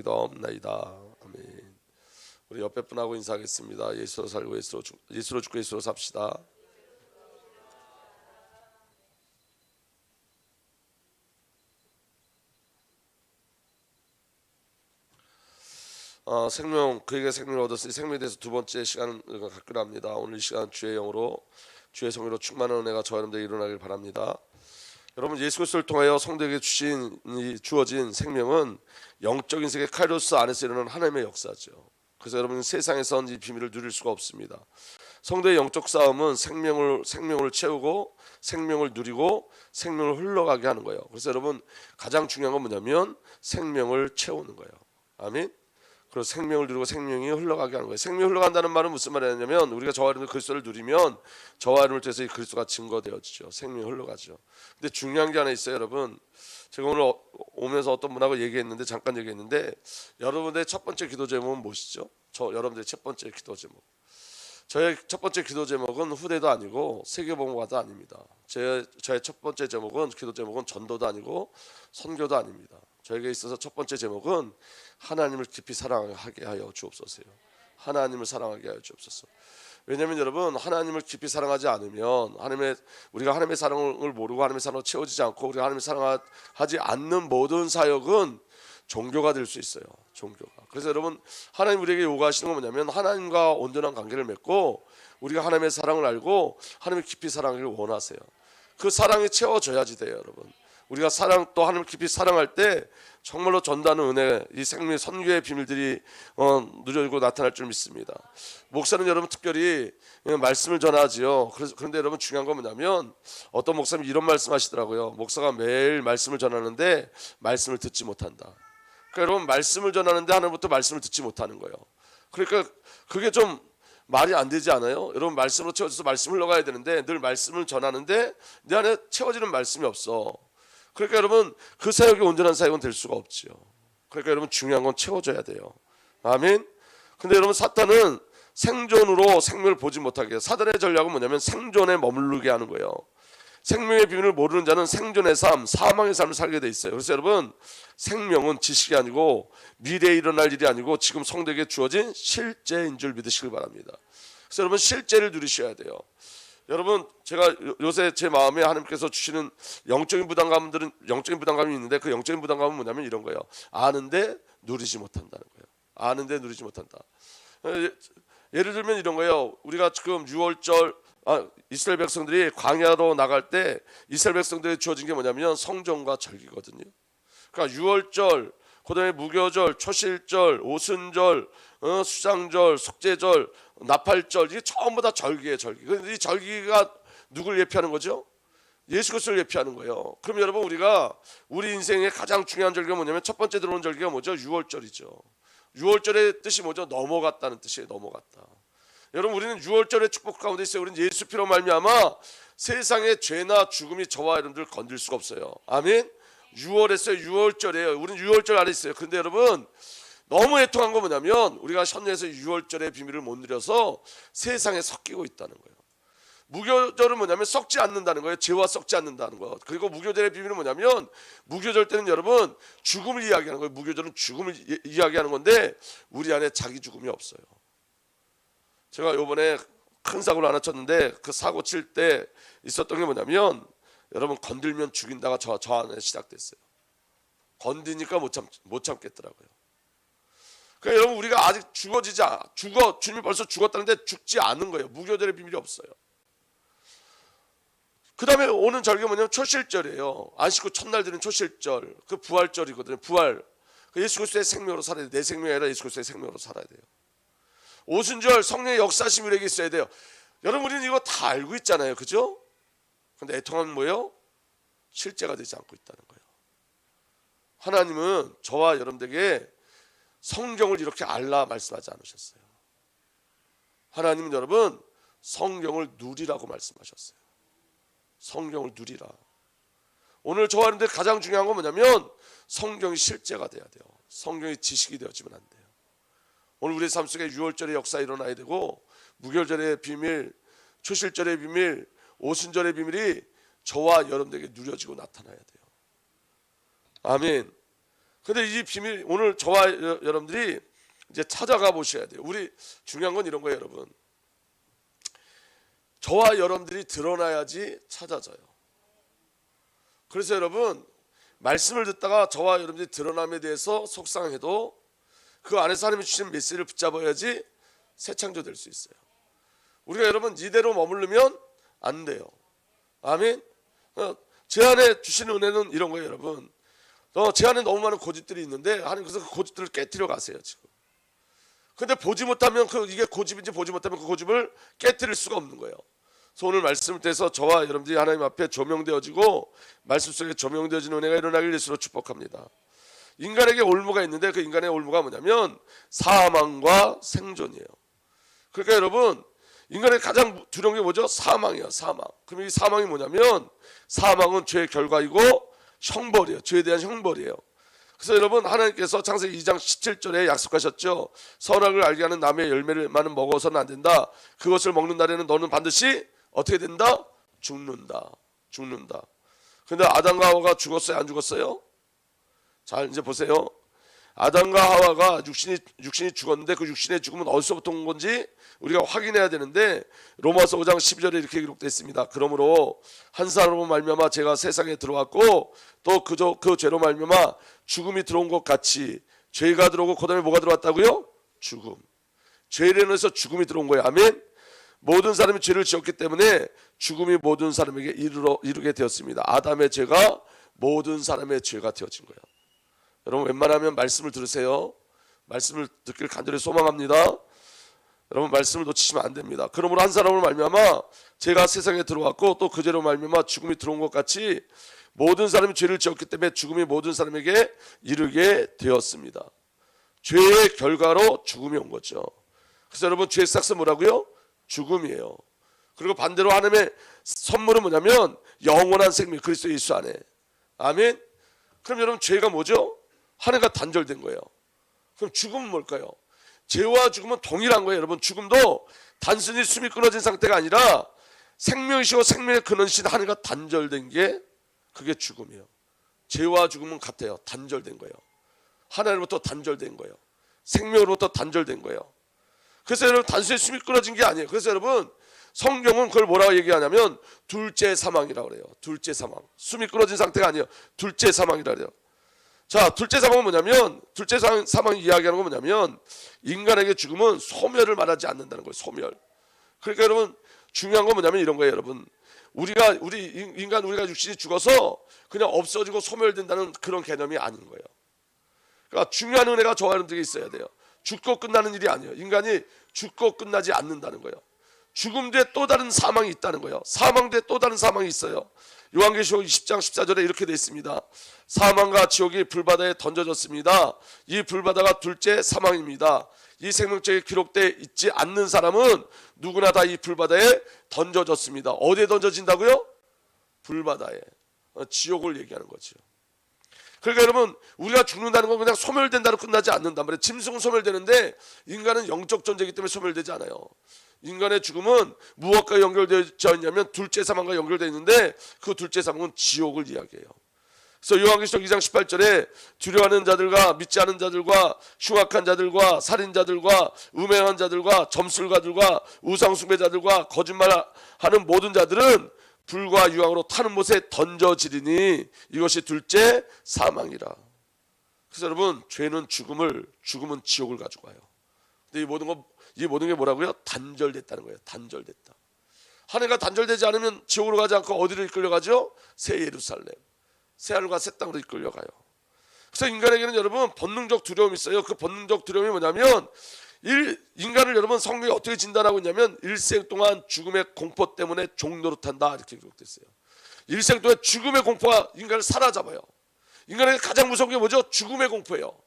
기도하옵나이다. 아멘. 우리 옆에 분하고 인사하겠습니다. 예수로 살고 예수로 죽고 예수로 삽시다. 생명, 그에게 생명을 얻었으니 생명에 대해서 두 번째 시간을 갖기로 합니다. 오늘 이 시간 주의 영으로 주의 성령으로 충만한 은혜가 저와 여러분들에게 일어나길 바랍니다. 여러분, 예수 그리스도를 통하여 성도에게 주어진 생명은 영적인 세계 카이로스 안에서 일어나는 하나님의 역사죠. 그래서 여러분, 세상에선 이 비밀을 누릴 수가 없습니다. 성도의 영적 싸움은 생명을 채우고 생명을 누리고 생명을 흘러가게 하는 거예요. 그래서 여러분, 가장 중요한 건 뭐냐면 생명을 채우는 거예요. 아멘. 그리고 생명을 누리고 생명이 흘러가게 하는 거예요. 생명이 흘러간다는 말은 무슨 말이냐면 우리가 저와 여러분들 그리스도를 누리면 저와 여러분을 통해서 이 그리스도가 증거되어지죠. 생명이 흘러가죠. 근데 중요한 게 하나 있어요, 여러분. 제가 오늘 오면서 어떤 분하고 잠깐 얘기했는데 여러분들의 첫 번째 기도 제목은 무엇이죠? 여러분들의 첫 번째 기도 제목. 저의 첫 번째 기도 제목은 후대도 아니고 세계복음화도 아닙니다. 저의 첫 번째 기도 제목은 전도도 아니고 선교도 아닙니다. 저에게 있어서 첫 번째 제목은 하나님을 깊이 사랑하게 하여 주옵소서요. 하나님을 사랑하게 하여 주옵소서. 왜냐하면 여러분, 하나님을 깊이 사랑하지 않으면 우리가 하나님의 사랑을 모르고 하나님의 사랑으로 채워지지 않고 우리가 하나님의 사랑하지 않는 모든 사역은 종교가 될 수 있어요. 종교가. 그래서 여러분, 하나님 우리에게 요구하시는 건 뭐냐면 하나님과 온전한 관계를 맺고 우리가 하나님의 사랑을 알고 하나님을 깊이 사랑하기를 원하세요. 그 사랑이 채워져야지 돼요, 여러분. 우리가 또 하나님을 깊이 사랑할 때 정말로 전다는 은혜, 이 생명의 선교의 비밀들이 누려지고 나타날 줄 믿습니다. 목사는 여러분 특별히 말씀을 전하지요. 그런데 여러분 중요한 건 뭐냐면 어떤 목사님이 이런 말씀하시더라고요. 목사가 매일 말씀을 전하는데 말씀을 듣지 못한다. 그러니까 여러분, 말씀을 전하는데 하나님부터 말씀을 듣지 못하는 거예요. 그러니까 그게 좀 말이 안 되지 않아요? 여러분, 말씀으로 채워져서 말씀 흘러가야 되는데 늘 말씀을 전하는데 내 안에 채워지는 말씀이 없어. 그러니까 여러분, 그 사역이 온전한 사역은 될 수가 없죠. 그러니까 여러분, 중요한 건 채워져야 돼요. 아멘. 근데 여러분, 사탄은 생존으로 생명을 보지 못하게 해요. 사단의 전략은 뭐냐면 생존에 머무르게 하는 거예요. 생명의 비밀을 모르는 자는 생존의 삶, 사망의 삶을 살게 돼 있어요. 그래서 여러분, 생명은 지식이 아니고 미래에 일어날 일이 아니고 지금 성도에게 주어진 실제인 줄 믿으시길 바랍니다. 그래서 여러분, 실제를 누리셔야 돼요. 여러분, 제가 요새 제 마음에 하나님께서 주시는 영적인 부담감이 있는데 그 영적인 부담감은 뭐냐면 이런 거예요. 아는데 누리지 못한다는 거예요. 아는데 누리지 못한다. 예를 들면 이런 거예요. 우리가 지금 6월절 이스라엘 백성들이 광야로 나갈 때 이스라엘 백성들이 주어진 게 뭐냐면 성전과 절기거든요. 그러니까 6월절, 그다음에 무교절, 초실절, 오순절, 수장절, 속죄절, 나팔절, 이게 전부 다 절기예요. 절기. 그런데 이 절기가 누굴 예표하는 거죠? 예수 그리스도를 예표하는 거예요. 그럼 여러분, 우리 인생의 가장 중요한 절기가 뭐냐면 첫 번째 들어오는 절기가 뭐죠? 6월절이죠. 6월절의 뜻이 뭐죠? 넘어갔다는 뜻이에요. 넘어갔다. 여러분, 우리는 6월절의 축복 가운데 있어요. 우리는 예수 피로 말미암아 세상의 죄나 죽음이 저와 여러분들 건들 수가 없어요. 아멘. 6월에서요. 6월절이에요. 우리는 6월절 안에 있어요. 그런데 여러분, 너무 애통한 건 뭐냐면 우리가 현내에서 6월절의 비밀을 못 누려서 세상에 섞이고 있다는 거예요. 무교절은 뭐냐면 썩지 않는다는 거예요. 죄와 썩지 않는다는 거. 그리고 무교절의 비밀은 뭐냐면 무교절 때는 여러분 죽음을 이야기하는 거예요. 무교절은 죽음을 이야기하는 건데 우리 안에 자기 죽음이 없어요. 제가 요번에 큰 사고를 하나 쳤는데 그 사고 칠 때 있었던 게 뭐냐면 여러분, 건들면 죽인다가 저 안에 시작됐어요. 건드니까 못 참겠더라고요. 그러니까 여러분, 우리가 아직 주님이 벌써 죽었다는데 죽지 않은 거예요. 무교절의 비밀이 없어요. 그 다음에 오는 절기가 뭐냐면 초실절이에요. 안식구 첫날 드는 초실절, 그 부활절이거든요. 부활. 예수 그리스도의 생명으로 살아야 돼요. 내 생명이 아니라 예수 그리스도의 생명으로 살아야 돼요. 오순절, 성령의 역사심이 우리에게 있어야 돼요. 여러분, 우리는 이거 다 알고 있잖아요. 그죠? 근데 애통함은 뭐예요? 실제가 되지 않고 있다는 거예요. 하나님은 저와 여러분들에게 성경을 이렇게 알라 말씀하지 않으셨어요. 하나님은 여러분 성경을 누리라고 말씀하셨어요. 성경을 누리라. 오늘 저와 여러분들 가장 중요한 건 뭐냐면 성경이 실제가 돼야 돼요. 성경이 지식이 되어지면 안 돼요. 오늘 우리의 삶 속에 6월절의 역사 일어나야 되고 무교절의 비밀, 초실절의 비밀, 오순절의 비밀이 저와 여러분들에게 누려지고 나타나야 돼요. 아멘. 근데 이 비밀 오늘 저와 여러분들이 이제 찾아가 보셔야 돼요. 우리 중요한 건 이런 거예요, 여러분. 저와 여러분들이 드러나야지 찾아져요. 그래서 여러분 말씀을 듣다가 저와 여러분들이 드러남에 대해서 속상해도 그 안에서 하나님이 주신 메시지를 붙잡아야지 새 창조 될 수 있어요. 우리가 여러분 이대로 머무르면 안 돼요. 아멘. 제 안에 주신 은혜는 이런 거예요, 여러분. 제 안에 너무 많은 고집들이 있는데 하나님 그래서 그 고집들을 깨뜨려 가세요 지금. 근데 보지 못하면 이게 고집인지 보지 못하면 그 고집을 깨뜨릴 수가 없는 거예요. 그래서 오늘 말씀을 통해서 저와 여러분들이 하나님 앞에 조명되어지고 말씀 속에 조명되어지는 은혜가 일어나길 예수로 축복합니다. 인간에게 올무가 있는데 그 인간의 올무가 뭐냐면 사망과 생존이에요. 그러니까 여러분 인간의 가장 두려운 게 뭐죠? 사망이에요. 사망. 그럼 이 사망이 뭐냐면 사망은 죄의 결과이고 형벌이에요. 죄에 대한 형벌이에요. 그래서 여러분 하나님께서 창세기 2장 17절에 약속하셨죠. 선악을 알게 하는 나무의 열매를만은 먹어서는 안 된다. 그것을 먹는 날에는 너는 반드시 어떻게 된다? 죽는다. 근데 아담과 하와가 죽었어요? 안 죽었어요? 자 이제 보세요. 아담과 하와가 육신이 죽었는데 그 육신의 죽음은 어디서부터 온 건지 우리가 확인해야 되는데 로마서 5장 12절에 이렇게 기록되어 있습니다. 그러므로 한 사람으로 말미암아 죄가 세상에 들어왔고 또 그 죄로 말미암아 죽음이 들어온 것 같이 죄가 들어오고 그 다음에 뭐가 들어왔다고요? 죽음. 죄를 인해서 죽음이 들어온 거예요. 아멘. 모든 사람이 죄를 지었기 때문에 죽음이 모든 사람에게 이르게 되었습니다. 아담의 죄가 모든 사람의 죄가 되어진 거예요. 여러분 웬만하면 말씀을 들으세요. 말씀을 듣길 간절히 소망합니다. 여러분 말씀을 놓치시면 안 됩니다. 그러므로 한 사람으로 말미암아 죄가 세상에 들어왔고 또 그 죄로 말미암아 죽음이 들어온 것 같이 모든 사람이 죄를 지었기 때문에 죽음이 모든 사람에게 이르게 되었습니다. 죄의 결과로 죽음이 온 거죠. 그래서 여러분 죄의 싹스 뭐라고요? 죽음이에요. 그리고 반대로 하나님의 선물은 뭐냐면 영원한 생명 그리스도 예수 안에. 아멘. 그럼 여러분 죄가 뭐죠? 하나가 단절된 거예요. 그럼 죽음은 뭘까요? 죄와 죽음은 동일한 거예요. 여러분 죽음도 단순히 숨이 끊어진 상태가 아니라 생명이시고 생명의 근원이신 하나가 단절된 게 그게 죽음이에요. 죄와 죽음은 같아요. 단절된 거예요. 하나님으로부터 단절된 거예요. 생명으로부터 단절된 거예요. 그래서 여러분 단순히 숨이 끊어진 게 아니에요. 그래서 여러분 성경은 그걸 뭐라고 얘기하냐면 둘째 사망이라고 그래요. 둘째 사망. 숨이 끊어진 상태가 아니에요. 둘째 사망이라고 그래요. 자, 둘째 사망은 뭐냐면 둘째 사망이 이야기하는 건 뭐냐면 인간에게 죽음은 소멸을 말하지 않는다는 거예요. 소멸. 그러니까 여러분 중요한 건 뭐냐면 이런 거예요. 여러분 우리 우리가 육신이 죽어서 그냥 없어지고 소멸된다는 그런 개념이 아닌 거예요. 그러니까 중요한 은혜가 저와 여러분들에게 있어야 돼요. 죽고 끝나는 일이 아니에요. 인간이 죽고 끝나지 않는다는 거예요. 죽음 뒤에 또 다른 사망이 있다는 거예요. 사망 뒤에 또 다른 사망이 있어요. 요한계시록 20장 14절에 이렇게 되어 있습니다. 사망과 지옥이 불바다에 던져졌습니다. 이 불바다가 둘째 사망입니다. 이 생명책에 기록되어 있지 않는 사람은 누구나 다 이 불바다에 던져졌습니다. 어디에 던져진다고요? 불바다에. 지옥을 얘기하는 거죠. 그러니까 여러분 우리가 죽는다는 건 그냥 소멸된다로 끝나지 않는단 말이에요. 짐승은 소멸되는데 인간은 영적 존재이기 때문에 소멸되지 않아요. 인간의 죽음은 무엇과 연결되어 있냐면 둘째 사망과 연결되어 있는데 그 둘째 사망은 지옥을 이야기해요. 그래서 요한계시록 2장 18절에 두려워하는 자들과 믿지 않은 자들과 흉악한 자들과 살인자들과 음행한 자들과 점술가들과 우상숭배자들과 거짓말하는 모든 자들은 불과 유황으로 타는 못에 던져지리니 이것이 둘째 사망이라. 그래서 여러분 죄는 죽음은 지옥을 가지고 와요. 근데 이 모든 게 뭐라고요? 단절됐다는 거예요. 단절됐다. 하늘과 단절되지 않으면 지옥으로 가지 않고 어디로 이끌려가죠? 새 예루살렘, 새 하늘과 새 땅으로 이끌려가요. 그래서 인간에게는 여러분 본능적 두려움이 있어요. 그 본능적 두려움이 뭐냐면 인간을 여러분 성경이 어떻게 진단하고 있냐면 일생 동안 죽음의 공포 때문에 종노릇한다 이렇게 기록됐어요. 일생 동안 죽음의 공포가 인간을 사로잡아요. 인간에게 가장 무서운 게 뭐죠? 죽음의 공포예요.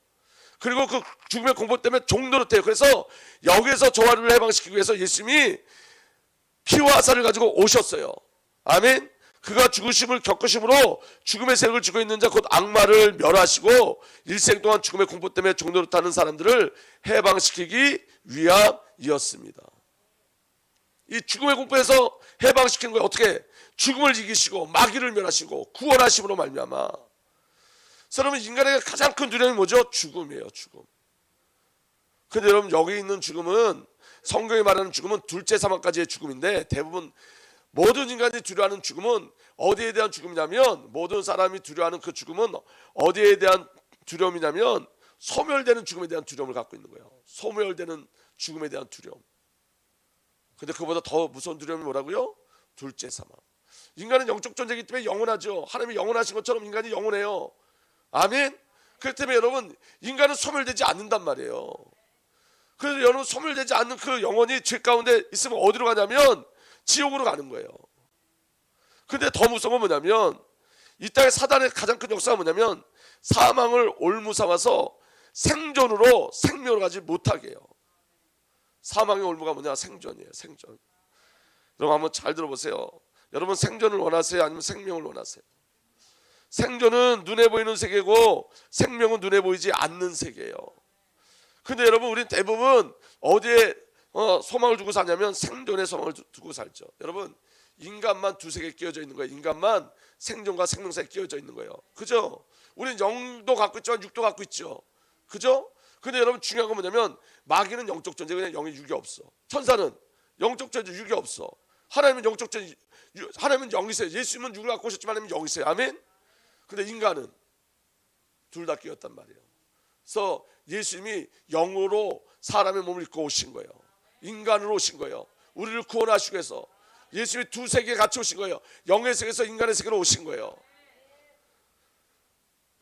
그리고 그 죽음의 공포 때문에 종노릇해요. 그래서 여기에서 저화를 해방시키기 위해서 예수님이 피와 살을 가지고 오셨어요. 아멘. 그가 죽으심을 겪으심으로 죽음의 세력을 쥐고 있는 자 곧 악마를 멸하시고 일생 동안 죽음의 공포 때문에 종노릇하는 사람들을 해방시키기 위함이었습니다. 이 죽음의 공포에서 해방시키는 거예요. 어떻게? 죽음을 이기시고 마귀를 멸하시고 구원하심으로 말미암아. 그래서 여러분 인간에게 가장 큰 두려움이 뭐죠? 죽음이에요. 죽음. 근데 여러분 여기 있는 죽음은 성경이 말하는 죽음은 둘째 사망까지의 죽음인데 대부분 모든 인간이 두려워하는 죽음은 어디에 대한 죽음이냐면 모든 사람이 두려워하는 그 죽음은 어디에 대한 두려움이냐면 소멸되는 죽음에 대한 두려움을 갖고 있는 거예요. 소멸되는 죽음에 대한 두려움. 근데 그보다 더 무서운 두려움이 뭐라고요? 둘째 사망. 인간은 영적 존재이기 때문에 영원하죠. 하나님이 영원하신 것처럼 인간이 영원해요. 아멘. 그렇기 때문에 여러분 인간은 소멸되지 않는단 말이에요. 그래서 여러분 소멸되지 않는 그 영혼이 죄 가운데 있으면 어디로 가냐면 지옥으로 가는 거예요. 근데 더 무서운 건 뭐냐면 이 땅의 사단의 가장 큰 역사가 뭐냐면 사망을 올무 삼아서 생존으로 생명을 가지 못하게 해요. 사망의 올무가 뭐냐? 생존이에요. 생존. 여러분 한번 잘 들어보세요. 여러분 생존을 원하세요? 아니면 생명을 원하세요? 생존은 눈에 보이는 세계고 생명은 눈에 보이지 않는 세계예요. 근데 여러분 우리는 대부분 어디에 소망을 두고 사냐면 생존에 소망을 두고 살죠. 여러분 인간만 두세 개 끼워져 있는 거예요. 인간만 생존과 생명 사이에 끼워져 있는 거예요. 그죠? 우리는 영도 갖고 있지만 육도 갖고 있죠. 그죠? 근데 여러분 중요한 건 뭐냐면 마귀는 영적 존재, 그냥 영의 육이 없어. 천사는 영적 존재, 육이 없어. 하나님은 영적 존재, 하나님은 영이세요. 예수님은 육을 갖고 오셨지만 하나님은 영이세요. 아멘. 근데 인간은 둘 다 끼었단 말이에요. 그래서 예수님이 영으로 사람의 몸을 입고 오신 거예요. 인간으로 오신 거예요. 우리를 구원하시기 위해서 예수님이 두 세계에 같이 오신 거예요. 영의 세계에서 인간의 세계로 오신 거예요.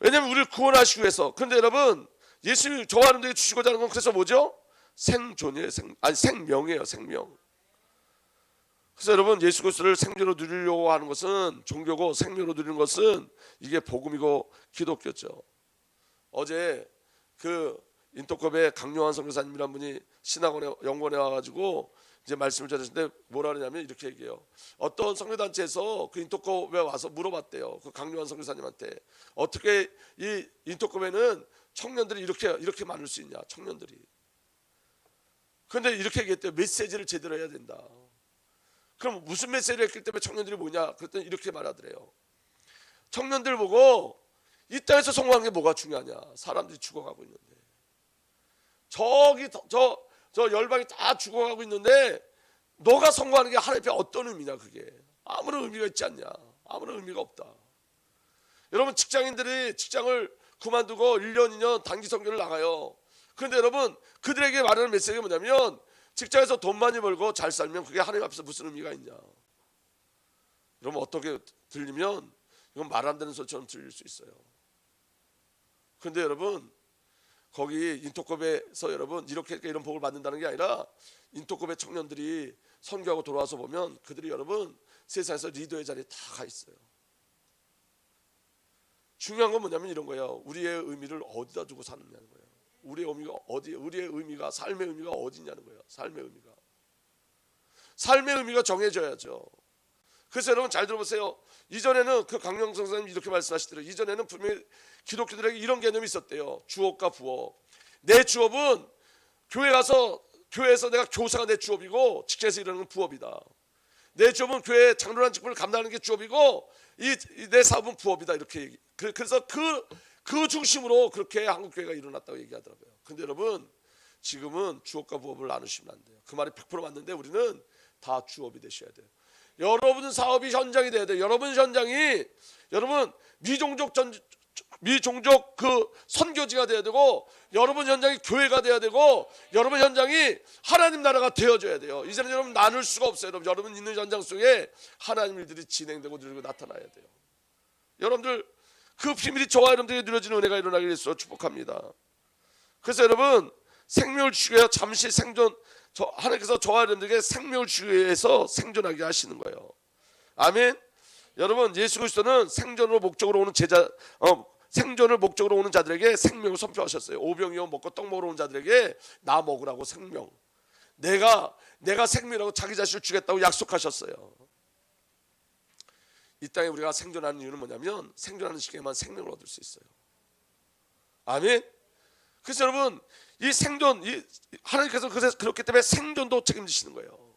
왜냐하면 우리를 구원하시기 위해서. 그런데 여러분 예수님이 저와 여러분들에게 주시고자 하는 건 그래서 뭐죠? 생존이에요. 생명이에요. 생명. 그래서 여러분 예수 그리스도를 생존으로 누리려고 하는 것은 종교고 생명으로 누리는 것은 이게 복음이고 기독교죠. 어제 그 인터컵에 강요한 선교사님이란 분이 신학원에 연구원에 와가지고 이제 말씀을 전하시는데 뭐라 그러냐면 이렇게 얘기해요. 어떤 선교단체에서 그 인터컵에 와서 물어봤대요. 그 강요한 선교사님한테 어떻게 이 인터컵에는 청년들이 이렇게 많을 수 있냐? 청년들이. 그런데 이렇게 얘기했대요. 메시지를 제대로 해야 된다. 그럼 무슨 메시지를 했기 때문에 청년들이 뭐냐? 그랬더니 이렇게 말하더래요. 청년들 보고 이 땅에서 성공하는 게 뭐가 중요하냐? 사람들이 죽어가고 있는데 저기 저 열방이 다 죽어가고 있는데 너가 성공하는 게 하나님 앞에 어떤 의미냐? 그게 아무런 의미가 있지 않냐? 아무런 의미가 없다. 여러분 직장인들이 직장을 그만두고 1년 2년 단기 선교를 나가요. 그런데 여러분 그들에게 말하는 메시지가 뭐냐면 직장에서 돈 많이 벌고 잘 살면 그게 하나님 앞에서 무슨 의미가 있냐? 여러분 어떻게 들리면 이건 말 안 되는 소리처럼 들릴 수 있어요. 그런데 여러분 거기 인터컵에서 여러분 이렇게 이런 복을 받는다는 게 아니라 인터컵의 청년들이 선교하고 돌아와서 보면 그들이 여러분 세상에서 리더의 자리에 다 가 있어요. 중요한 건 뭐냐면 이런 거예요. 우리의 의미를 어디다 두고 사느냐는 거예요. 우리의 의미가 어디, 우리의 의미가 삶의 의미가 어디냐는 거예요. 삶의 의미가 정해져야죠. 그래서 여러분 잘 들어보세요. 이전에는 그 강영성 선생님이 이렇게 말씀하시더라고요. 이전에는 분명히 기독교들에게 이런 개념이 있었대요. 주업과 부업. 내 주업은 교회에서 내가 교사가 내 주업이고 직장에서 일하는 건 부업이다. 내 주업은 교회 장로란 직분을 감당하는 게 주업이고 내 사업은 부업이다. 이렇게 그래서 그 중심으로 그렇게 한국 교회가 일어났다고 얘기하더라고요. 근데 여러분 지금은 주업과 부업을 나누시면 안 돼요. 그 말이 100% 맞는데 우리는 다 주업이 되셔야 돼요. 여러분 사업이 현장이 돼야 돼요. 여러분 현장이 여러분 미종족 그 선교지가 돼야 되고 여러분 현장이 교회가 돼야 되고 여러분 현장이 하나님 나라가 되어져야 돼요. 이제는 여러분 나눌 수가 없어요. 여러분 있는 현장 속에 하나님 일들이 진행되고 누리고 나타나야 돼요. 여러분들 그 비밀이 저와 여러분들에게 누려지는 은혜가 일어나기를 위해서 축복합니다. 그래서 여러분 생명을 주기 위해 잠시 생존 하나님께서 저와 여러분들에게 생명을 주기 위해서 생존하게 하시는 거예요. 아멘. 여러분 예수 그리스도는 생존을 목적으로 오는 생존을 목적으로 오는 자들에게 생명을 선포하셨어요. 오병이어 먹고 떡 먹으러 온 자들에게 나 먹으라고 생명. 내가 생명이라고 자기 자신을 주겠다고 약속하셨어요. 이 땅에 우리가 생존하는 이유는 뭐냐면 생존하는 시기에만 생명을 얻을 수 있어요. 아멘. 그래서 여러분 이 생존 하나님께서 그렇기 때문에 생존도 책임지시는 거예요.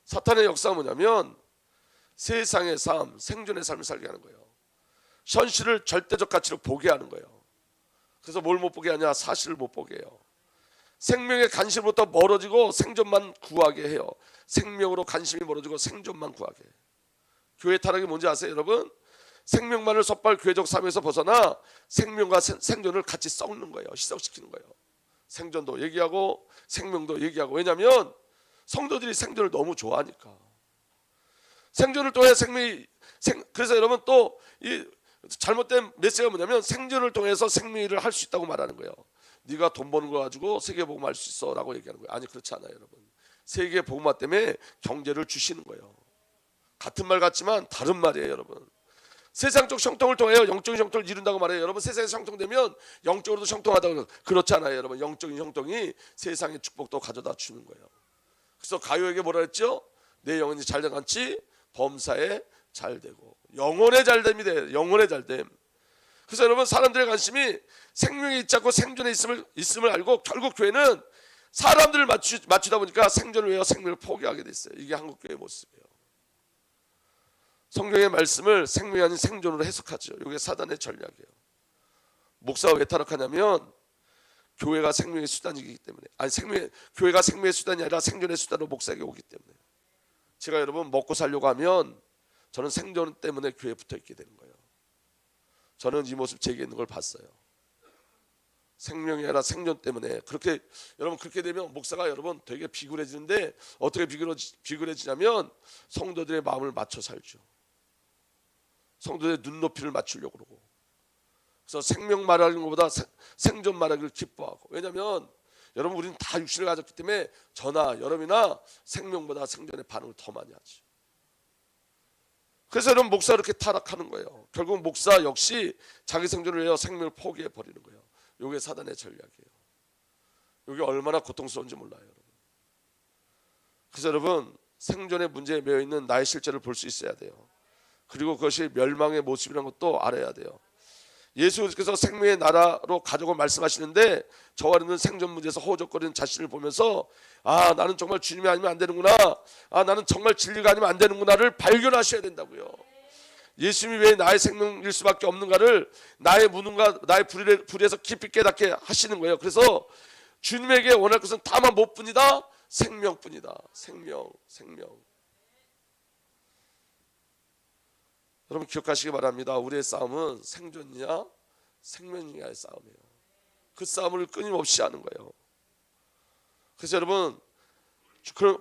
사탄의 역사가 뭐냐면 세상의 삶, 생존의 삶을 살게 하는 거예요. 현실을 절대적 가치로 보게 하는 거예요. 그래서 뭘 못 보게 하냐? 사실을 못 보게 해요. 생명의 관심부터 멀어지고 생존만 구하게 해요. 생명으로 관심이 멀어지고 생존만 구하게 해요. 교회 타락이 뭔지 아세요 여러분? 생명만을 섣발 교회적 삶에서 벗어나 생명과 생존을 같이 썩는 거예요. 희석시키는 거예요. 생존도 얘기하고 생명도 얘기하고. 왜냐하면 성도들이 생존을 너무 좋아하니까. 생존을 통해 그래서 여러분 또 이 잘못된 메시지가 뭐냐면 생존을 통해서 생명을 할 수 있다고 말하는 거예요. 네가 돈 버는 거 가지고 세계복음화 할 수 있어 라고 얘기하는 거예요. 아니 그렇지 않아요 여러분. 세계복음화 때문에 경제를 주시는 거예요. 같은 말 같지만 다른 말이에요 여러분. 세상적 형통을 통하여 영적인 형통을 이룬다고 말해요. 여러분 세상에서 형통되면 영적으로도 형통하다고. 그렇지 않아요 여러분. 영적인 형통이 세상의 축복도 가져다 주는 거예요. 그래서 가요에게 뭐라 했죠? 내 영혼이 잘돼간지 범사에 잘되고. 영혼의 잘됨이 영혼의 잘됨. 그래서 여러분 사람들의 관심이 생명이 있지 않고 생존에 있음을 알고 결국 교회는 사람들을 맞추다 보니까 생존을 위하여 생명을 포기하게 됐어요. 이게 한국교회의 모습이에요. 성경의 말씀을 생명이 아닌 생존으로 해석하죠. 이게 사단의 전략이에요. 목사가 왜 타락하냐면 교회가 생명의 수단이기 때문에. 교회가 생명의 수단이 아니라 생존의 수단으로 목사에게 오기 때문에. 제가 여러분 먹고 살려고 하면 저는 생존 때문에 교회에 붙어 있게 되는 거예요. 저는 이 모습 제게 있는 걸 봤어요. 생명이 아니라 생존 때문에. 여러분 그렇게 되면 목사가 여러분 되게 비굴해지는데 어떻게 비굴해지냐면 성도들의 마음을 맞춰 살죠. 성도들의 눈높이를 맞추려고 그러고. 그래서 생명 말하는 것보다 생존 말하기를 기뻐하고. 왜냐하면 여러분 우리는 다 육신을 가졌기 때문에 저나 여러분이나 생명보다 생존의 반응을 더 많이 하죠. 그래서 여러분 목사가 이렇게 타락하는 거예요. 결국 목사 역시 자기 생존을 위해 생명을 포기해 버리는 거예요. 이게 사단의 전략이에요. 이게 얼마나 고통스러운지 몰라요 여러분. 그래서 여러분 생존의 문제에 매여 있는 나의 실제를 볼 수 있어야 돼요. 그리고 그것이 멸망의 모습이라는 것도 알아야 돼요. 예수께서 생명의 나라로 가져고 말씀하시는데 저와 여러분은 생존 문제에서 허우적거리는 자신을 보면서 아 나는 정말 주님이 아니면 안 되는구나, 아 나는 정말 진리가 아니면 안 되는구나를 발견하셔야 된다고요. 예수님이 왜 나의 생명일 수밖에 없는가를 나의 무능과 나의 불의에서 깊이 깨닫게 하시는 거예요. 그래서 주님에게 원할 것은 다만 무엇뿐이다? 생명뿐이다. 생명. 여러분 기억하시기 바랍니다. 우리의 싸움은 생존이냐 생명이냐의 싸움이에요. 그 싸움을 끊임없이 하는 거예요. 그래서 여러분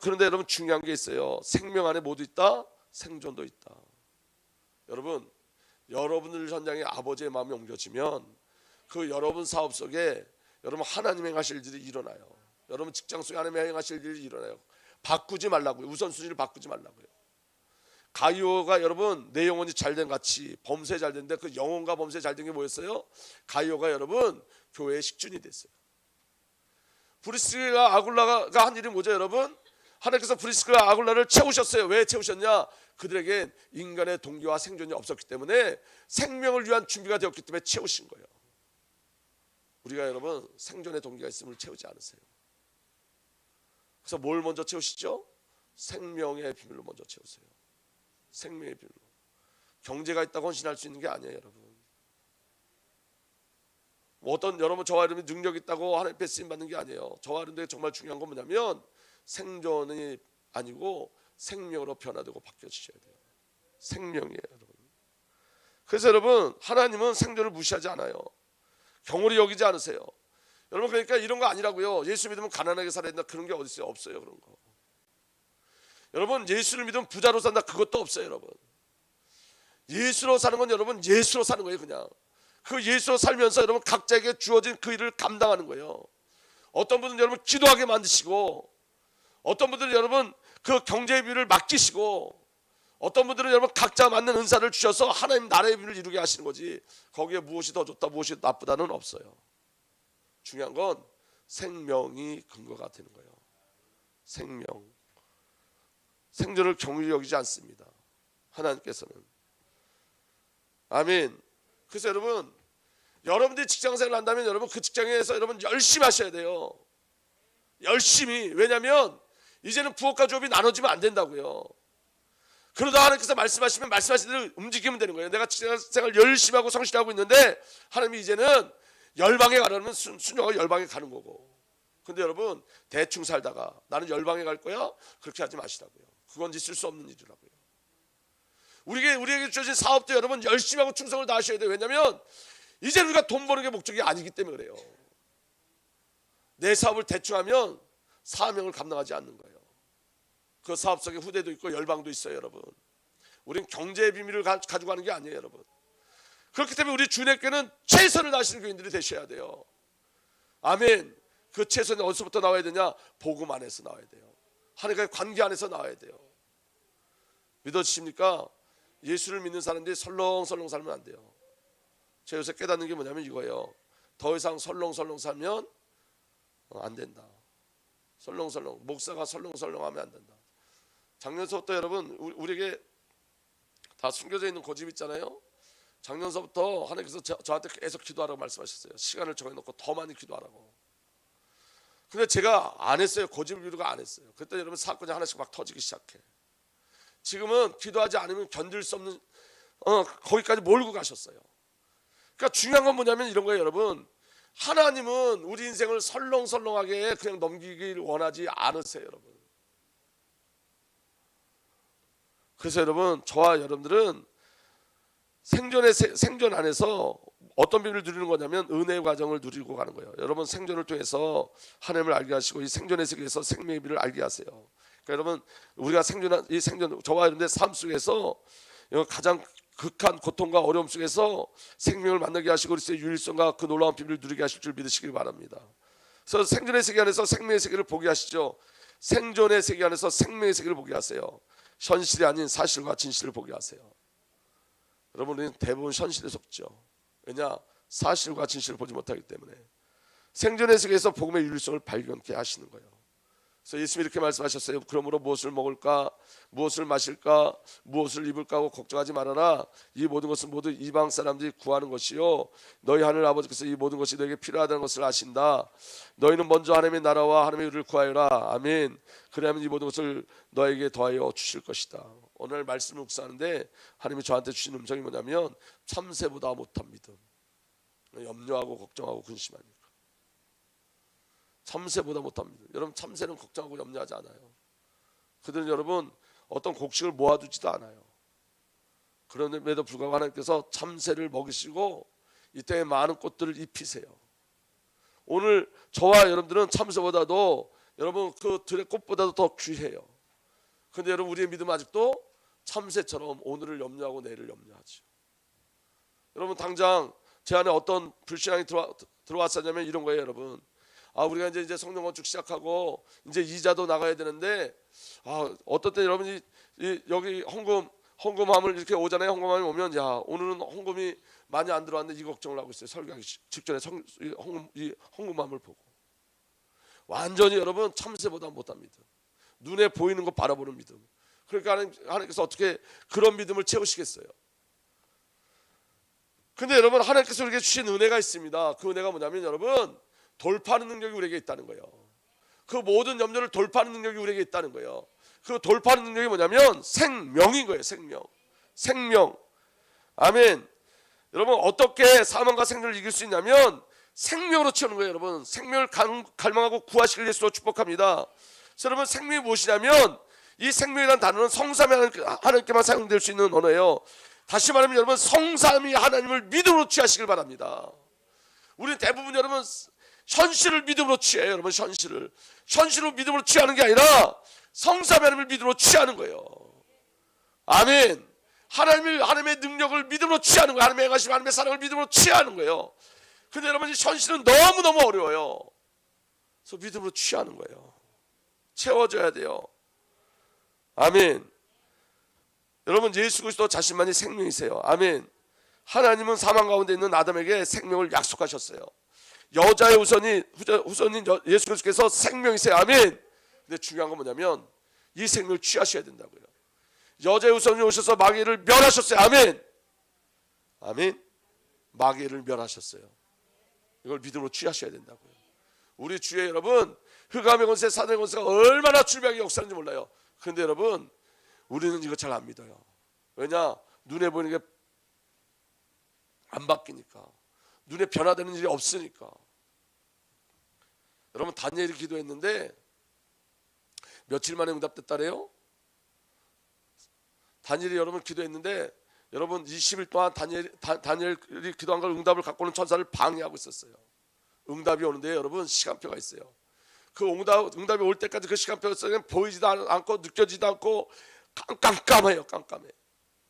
그런데 여러분 중요한 게 있어요. 생명 안에 모두 있다. 생존도 있다. 여러분 여러분들 현장에 아버지의 마음이 옮겨지면 그 여러분 사업 속에 여러분 하나님 행하실 일이 일어나요. 여러분 직장 속에 하나님 행하실 일이 일어나요. 바꾸지 말라고요. 우선순위를 바꾸지 말라고요. 가이오가 여러분 내 영혼이 잘된 같이 범세 잘된데 그 영혼과 범세 잘된 게 뭐였어요? 가이오가 여러분 교회의 식준이 됐어요. 브리스가 아굴라가 한 일이 뭐죠 여러분? 하나님께서 브리스가 아굴라를 채우셨어요. 왜 채우셨냐? 그들에게 인간의 동기와 생존이 없었기 때문에 생명을 위한 준비가 되었기 때문에 채우신 거예요. 우리가 여러분 생존의 동기가 있음을 채우지 않으세요. 그래서 뭘 먼저 채우시죠? 생명의 비밀로 먼저 채우세요. 생명의 비밀로. 경제가 있다고 헌신할 수 있는 게 아니에요 여러분. 어떤 여러분 저와 여러분이 능력 있다고 하나님 앞에 쓰임 받는 게 아니에요. 저와 여러분들이 정말 중요한 건 뭐냐면 생존이 아니고 생명으로 변화되고 바뀌어지셔야 돼요. 생명이에요 여러분. 그래서 여러분 하나님은 생존을 무시하지 않아요. 경홀히 여기지 않으세요. 여러분 그러니까 이런 거 아니라고요. 예수 믿으면 가난하게 살아야 된다 그런 게 어디 있어요? 없어요 그런 거. 여러분 예수를 믿으면 부자로 산다 그것도 없어요 여러분. 예수로 사는 건 여러분 예수로 사는 거예요 그냥. 그 예수로 살면서 여러분 각자에게 주어진 그 일을 감당하는 거예요. 어떤 분은 여러분 기도하게 만드시고 어떤 분들은 여러분 그 경제의 비밀을 맡기시고 어떤 분들은 여러분 각자 맞는 은사를 주셔서 하나님 나라의 비밀을 이루게 하시는 거지 거기에 무엇이 더 좋다 무엇이 나쁘다는 없어요. 중요한 건 생명이 근거가 되는 거예요. 생존을 경홀히 여기지 않습니다 하나님께서는. 아멘. 그래서 여러분들이 직장생활을 한다면 여러분 그 직장에서 여러분 열심히 하셔야 돼요. 열심히. 왜냐하면 이제는 부업과 조업이 나눠지면 안 된다고요. 그러다 하나님께서 말씀하시면 말씀하신 대로 움직이면 되는 거예요. 내가 생활 열심히 하고 성실하고 있는데 하나님이 이제는 열방에 가라는 순종하고 열방에 가는 거고. 근데 여러분 대충 살다가 나는 열방에 갈 거야? 그렇게 하지 마시라고요. 그건 있을 수 없는 일이라고요. 우리에게 주어진 사업도 여러분 열심히 하고 충성을 다하셔야 돼요. 왜냐하면 이제 우리가 돈 버는 게 목적이 아니기 때문에 그래요. 내 사업을 대충 하면 사명을 감당하지 않는 거예요. 그 사업 속에 후대도 있고 열방도 있어요. 여러분 우리는 경제의 비밀을 가지고 가는 게 아니에요. 여러분 그렇기 때문에 우리 주님께는 최선을 다하시는 교인들이 되셔야 돼요. 아멘. 그 최선이 어디서부터 나와야 되냐? 복음 안에서 나와야 돼요. 하나님과의 관계 안에서 나와야 돼요. 믿어지십니까? 예수를 믿는 사람들이 설렁설렁 살면 안 돼요. 제가 요새 깨닫는 게 뭐냐면 이거예요. 더 이상 설렁설렁 살면 안 된다. 설렁설렁 목사가 설렁설렁하면 안 된다. 작년서부터 여러분 우리에게 다 숨겨져 있는 고집 있잖아요. 작년서부터 하나님께서 저한테 계속 기도하라고 말씀하셨어요. 시간을 정해놓고 더 많이 기도하라고. 근데 제가 안 했어요. 고집을 부리고 안 했어요. 그때 여러분 사건이 하나씩 막 터지기 시작해. 지금은 기도하지 않으면 견딜 수 없는 거기까지 몰고 가셨어요. 그러니까 중요한 건 뭐냐면 이런 거예요. 여러분 하나님은 우리 인생을 설렁설렁하게 그냥 넘기길 원하지 않으세요. 여러분 그래서 여러분 저와 여러분들은 생존 안에서 어떤 비밀을 누리는 거냐면 은혜의 과정을 누리고 가는 거예요. 여러분 생존을 통해서 하나님을 알게 하시고 이 생존의 세계에서 생명의 비밀을 알게 하세요. 그러니까 여러분 우리가 이 생존 저와 여러분의 삶 속에서 가장 극한 고통과 어려움 속에서 생명을 만나게 하시고 그리스도의 유일성과 그 놀라운 비밀을 누리게 하실 줄 믿으시길 바랍니다. 그래서 생존의 세계 안에서 생명의 세계를 보게 하시죠. 생존의 세계 안에서 생명의 세계를 보게 하세요. 현실이 아닌 사실과 진실을 보게 하세요. 여러분 우리는 대부분 현실에 속죠. 왜냐? 사실과 진실을 보지 못하기 때문에. 생존의 세계에서 복음의 유일성을 발견케 하시는 거예요. 그래서 예수님이 이렇게 말씀하셨어요. 그러므로 무엇을 먹을까, 무엇을 마실까, 무엇을 입을까 하고 걱정하지 말아라. 이 모든 것은 모두 이방 사람들이 구하는 것이요 너희 하늘 아버지께서 이 모든 것이 너에게 필요하다는 것을 아신다. 너희는 먼저 하나님의 나라와 하나님의 의를 구하여라. 아멘. 그래야만 이 모든 것을 너에게 더하여 주실 것이다. 오늘 말씀을 묵상하는데 하나님이 저한테 주신 음성이 뭐냐면 참새보다 못한 믿음. 염려하고 걱정하고 근심하니까 참새보다 못한 믿음. 여러분 참새는 걱정하고 염려하지 않아요. 그들은 여러분 어떤 곡식을 모아두지도 않아요. 그런데도 불구하고 하나님께서 참새를 먹이시고 이 땅에 많은 꽃들을 입히세요. 오늘 저와 여러분들은 참새보다도 여러분 그 들의 꽃보다도 더 귀해요. 그런데 여러분 우리의 믿음은 아직도 참새처럼 오늘을 염려하고 내일을 염려하죠. 여러분 당장 제 안에 어떤 불신앙이 들어왔었냐면 이런 거예요. 여러분 우리가 이제 성령 건축 시작하고 이제 이자도 나가야 되는데 어떤 때 여러분이 여기 헌금함을 이렇게 오잖아요. 헌금함이 오면 야 오늘은 헌금이 많이 안 들어왔는데 이 걱정을 하고 있어요. 설교하기 직전에 이 헌금함을 보고 완전히 여러분 참새보다 못한 믿음. 눈에 보이는 거 바라보는 믿음. 그러니까 하나님께서 어떻게 그런 믿음을 채우시겠어요? 근데 여러분 하나님께서 우리에게 주신 은혜가 있습니다. 그 은혜가 뭐냐면 여러분 돌파하는 능력이 우리에게 있다는 거예요. 그 모든 염려를 돌파하는 능력이 우리에게 있다는 거예요. 그 돌파하는 능력이 뭐냐면 생명인 거예요. 생명. 아멘. 여러분 어떻게 사망과 생명을 이길 수 있냐면 생명으로 채우는 거예요. 여러분 생명을 갈망하고 구하시길 예수로 축복합니다. 그래서 여러분 생명이 무엇이냐면 이 생명이라는 단어는 성삼위 하나님께만 사용될 수 있는 언어예요. 다시 말하면 여러분 성삼위 하나님을 믿음으로 취하시길 바랍니다. 우리는 대부분 여러분 현실을 믿음으로 취해요. 여러분 현실을 믿음으로 취하는 게 아니라 성삼위 하나님을 믿음으로 취하는 거예요. 아멘. 하나님의 능력을 믿음으로 취하는 거예요. 하나님의 행하심, 하나님의 사랑을 믿음으로 취하는 거예요. 근데 여러분 이 현실은 너무너무 어려워요. 그래서 믿음으로 취하는 거예요. 채워져야 돼요. 아멘. 여러분 예수 그리스도 자신만이 생명이세요. 아멘. 하나님은 사망 가운데 있는 아담에게 생명을 약속하셨어요. 여자의 후손인 예수 그리스도께서 생명이세요. 아멘. 근데 중요한 건 뭐냐면 이 생명을 취하셔야 된다고요. 여자의 후손이 오셔서 마귀를 멸하셨어요. 아멘. 아멘. 마귀를 멸하셨어요. 이걸 믿음으로 취하셔야 된다고요. 우리 주의 여러분 흑암의 권세, 사단의 권세가 얼마나 출병하게 역사하는지 몰라요. 그런데 여러분 우리는 이거 잘 안 믿어요. 왜냐? 눈에 보이는 게 안 바뀌니까. 눈에 변화되는 일이 없으니까. 여러분, 다니엘이 기도했는데 며칠 만에 응답됐다래요? 다니엘이 여러분 기도했는데 여러분 20일 동안 다니엘이 기도한 걸 응답을 갖고 오는 천사를 방해하고 있었어요. 응답이 오는데 여러분 시간표가 있어요. 그 응답이 올 때까지 그 시간표가 보이지도 않고 느껴지지도 않고 깜깜해요. 깜깜해.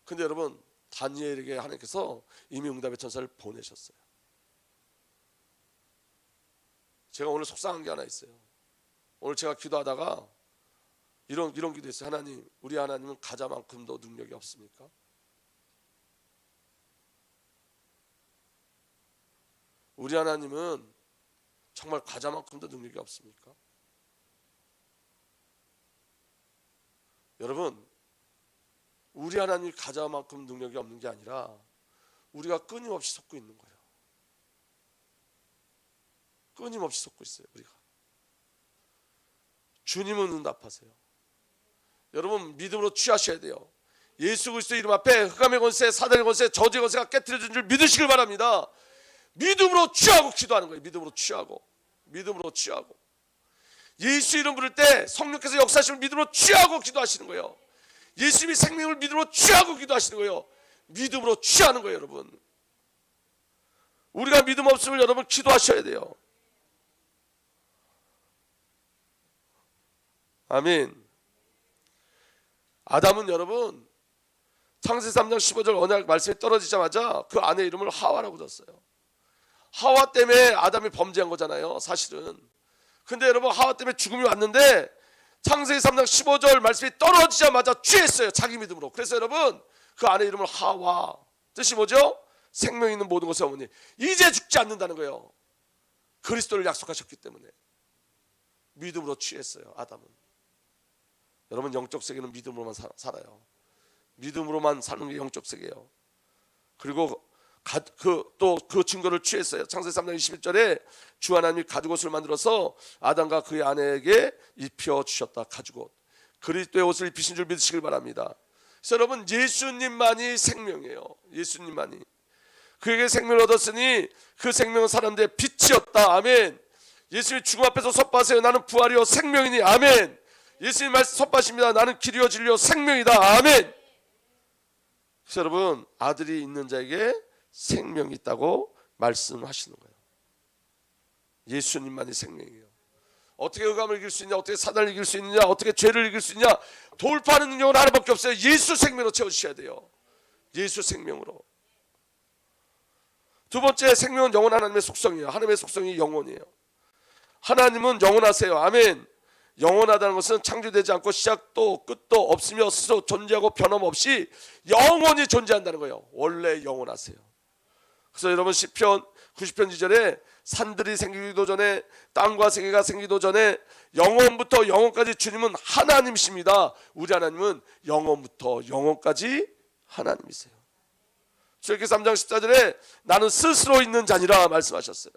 근데 여러분, 다니엘에게 하나님께서 이미 응답의 천사를 보내셨어요. 제가 오늘 속상한 게 하나 있어요. 오늘 제가 기도하다가 이런 기도했어요. 하나님, 우리 하나님은 가자만큼도 능력이 없습니까? 우리 하나님은 정말 가자만큼도 능력이 없습니까? 여러분, 우리 하나님이 가자만큼 능력이 없는 게 아니라 우리가 끊임없이 속고 있는 거예요. 끊임없이 속고 있어요. 우리가. 주님은 응답하세요. 여러분, 믿음으로 취하셔야 돼요. 예수 그리스도 이름 앞에 흑암의 권세, 사단의 권세, 저주의 권세가 깨트려진 줄 믿으시길 바랍니다. 믿음으로 취하고 기도하는 거예요. 믿음으로 취하고. 예수 이름 부를 때 성령께서 역사하시는 믿음으로 취하고 기도하시는 거예요. 예수님이 생명을 믿음으로 취하고 기도하시는 거예요. 믿음으로 취하는 거예요. 여러분, 우리가 믿음 없으면 여러분 기도하셔야 돼요. 아멘. 아담은 여러분 창세기 3장 15절 언약 말씀이 떨어지자마자 그 아내 이름을 하와라고 줬어요. 하와 때문에 아담이 범죄한 거잖아요, 사실은. 근데 여러분, 하와 때문에 죽음이 왔는데 창세기 3장 15절 말씀이 떨어지자마자 취했어요, 자기 믿음으로. 그래서 여러분, 그 아내 이름을 하와, 뜻이 뭐죠? 생명 있는 모든 것의 어머니. 이제 죽지 않는다는 거예요. 그리스도를 약속하셨기 때문에 믿음으로 취했어요, 아담은. 여러분, 영적 세계는 믿음으로만 살아요. 믿음으로만 사는 게 영적 세계예요. 그리고 또 그 증거를 취했어요. 창세기 3장 21절에 주 하나님이 가죽옷을 만들어서 아담과 그의 아내에게 입혀주셨다. 가죽옷. 그리스도의 옷을 입히신 줄 믿으시길 바랍니다. 그래서 여러분, 예수님만이 생명이에요. 예수님만이. 그에게 생명을 얻었으니 그 생명은 사람들의 빛이었다. 아멘. 예수님이 죽음 앞에서 섭하세요. 나는 부활이요 생명이니. 아멘. 예수님 말씀 섭하십니다. 나는 길이요 진리요 생명이다. 아멘. 그래서 여러분, 아들이 있는 자에게 생명이 있다고 말씀하시는 거예요. 예수님만이 생명이에요. 어떻게 흑암을 이길 수 있냐, 어떻게 사단을 이길 수 있느냐, 어떻게 죄를 이길 수 있냐, 돌파하는 능력은 하나밖에 없어요. 예수 생명으로 채워주셔야 돼요. 예수 생명으로. 두 번째, 생명은 영원 하나님의 속성이에요. 하나님의 속성이 영원이에요. 하나님은 영원하세요. 아멘. 영원하다는 것은 창조되지 않고 시작도 끝도 없으며 스스로 존재하고 변함없이 영원히 존재한다는 거예요. 원래 영원하세요. 그래서 여러분, 시편 90편 2절에 산들이 생기기도 전에 땅과 세계가 생기기도 전에 영원부터 영원까지 주님은 하나님이십니다. 우리 하나님은 영원부터 영원까지 하나님이세요. 출애굽기 3장 14절에 나는 스스로 있는 자니라 말씀하셨어요.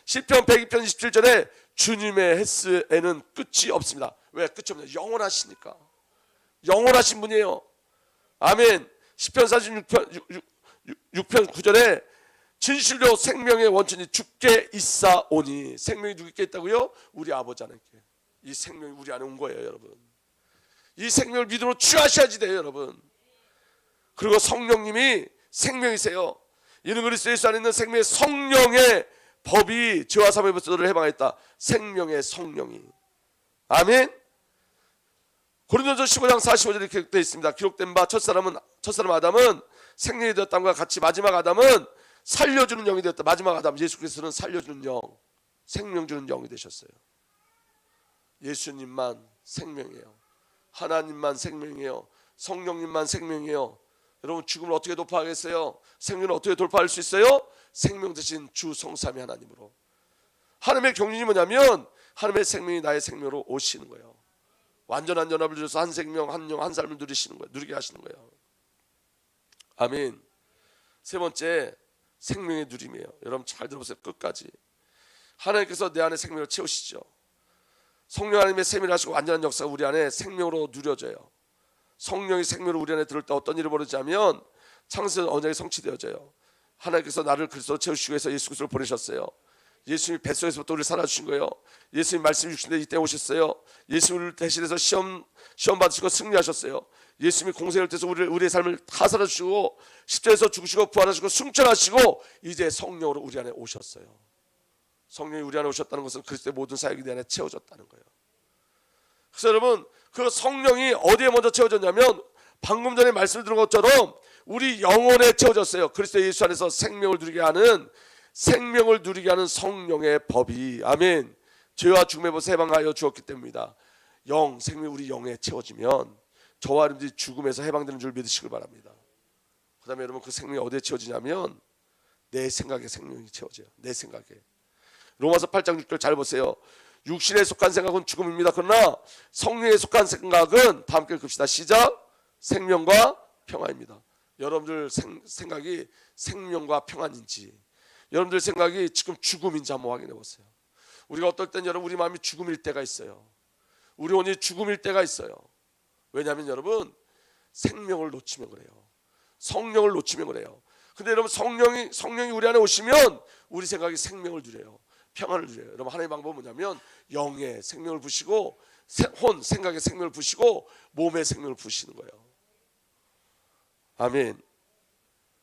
시편 102편 27절에 주님의 횟수에는 끝이 없습니다. 왜 끝이 없냐? 영원하시니까. 영원하신 분이에요. 아멘. 시편 46편 6편 9절에 진실로 생명의 원천이 주께 있사오니. 생명이 누구께 있다고요? 우리 아버지 하나님께. 이 생명이 우리 안에 온 거예요, 여러분. 이 생명을 믿음으로 취하셔야지 돼요, 여러분. 그리고 성령님이 생명이세요. 이는 그리스도 예수 안에 있는 생명의 성령의 법이 죄와 사망의 법들을 해방했다. 생명의 성령이. 아멘. 고린도전서 15장 45절에 이렇게 되어 있습니다. 기록된 바 첫사람 아담은 생명이 되었다함과 같이 마지막 아담은 살려주는 영이 되었다. 마지막 아담 예수 그리스도는 살려주는 영, 생명 주는 영이 되셨어요. 예수님만 생명이에요. 하나님만 생명이에요. 성령님만 생명이에요. 여러분, 죽음을 어떻게 돌파하겠어요? 생명을 어떻게 돌파할 수 있어요? 생명 대신 주 성삼위 하나님으로. 하나님의 경륜이 뭐냐면 하나님의 생명이 나의 생명으로 오시는 거예요. 완전한 연합을 주셔서 한 생명, 한 영, 한 삶을 누리시는 거예요. 누리게 하시는 거예요. 아멘. 세 번째, 생명의 누림이에요. 여러분 잘 들어보세요. 끝까지. 하나님께서 내 안에 생명을 채우시죠. 성령 하나님의 세밀하시고 완전한 역사가 우리 안에 생명으로 누려져요. 성령이 생명을 우리 안에 들을 때 어떤 일이 벌어지냐면 창세전 언약이 성취되어져요. 하나님께서 나를 그리스도로 채우시기 위해서 예수 그리스도를 보내셨어요. 예수님이 뱃속에서부터 우리를 살아주신 거예요. 예수님 말씀이 육신에 이때 오셨어요. 예수님을 대신해서 시험 받으시고 승리하셨어요. 예수님이 공생을 통해서 우리의 삶을 다 살아주시고 십자가에서 죽으시고 부활하시고 승천하시고 이제 성령으로 우리 안에 오셨어요. 성령이 우리 안에 오셨다는 것은 그리스도의 모든 사역이 내 안에 채워졌다는 거예요. 그래서 여러분, 그 성령이 어디에 먼저 채워졌냐면 방금 전에 말씀을 드린 것처럼 우리 영혼에 채워졌어요. 그리스도 예수 안에서 생명을 누리게 하는 성령의 법이, 아멘, 죄와 죽음의 법을 해방하여 주었기 때문입니다. 생명이 우리 영에 채워지면 저와 여러분들이 죽음에서 해방되는 줄 믿으시길 바랍니다. 그 다음에 여러분, 그 생명이 어디에 채워지냐면 내 생각에 생명이 채워져요. 내 생각에. 로마서 8장 6절 잘 보세요. 육신에 속한 생각은 죽음입니다. 그러나 성령에 속한 생각은, 다 함께 읽읍시다. 시작. 생명과 평안입니다. 여러분들 생각이 생명과 평안인지, 여러분들 생각이 지금 죽음인지 한번 확인해 보세요. 우리가 어떨 땐 여러분, 우리 마음이 죽음일 때가 있어요. 우리 혼이 죽음일 때가 있어요. 왜냐하면 여러분, 생명을 놓치면 그래요. 성령을 놓치면 그래요. 근데 여러분, 성령이 우리 안에 오시면 우리 생각이 생명을 누려요. 평안을 누려요. 여러분, 하나님의 방법은 뭐냐면 영에 생명을 부시고 생각에 생명을 부시고 몸에 생명을 부시는 거예요. 아멘.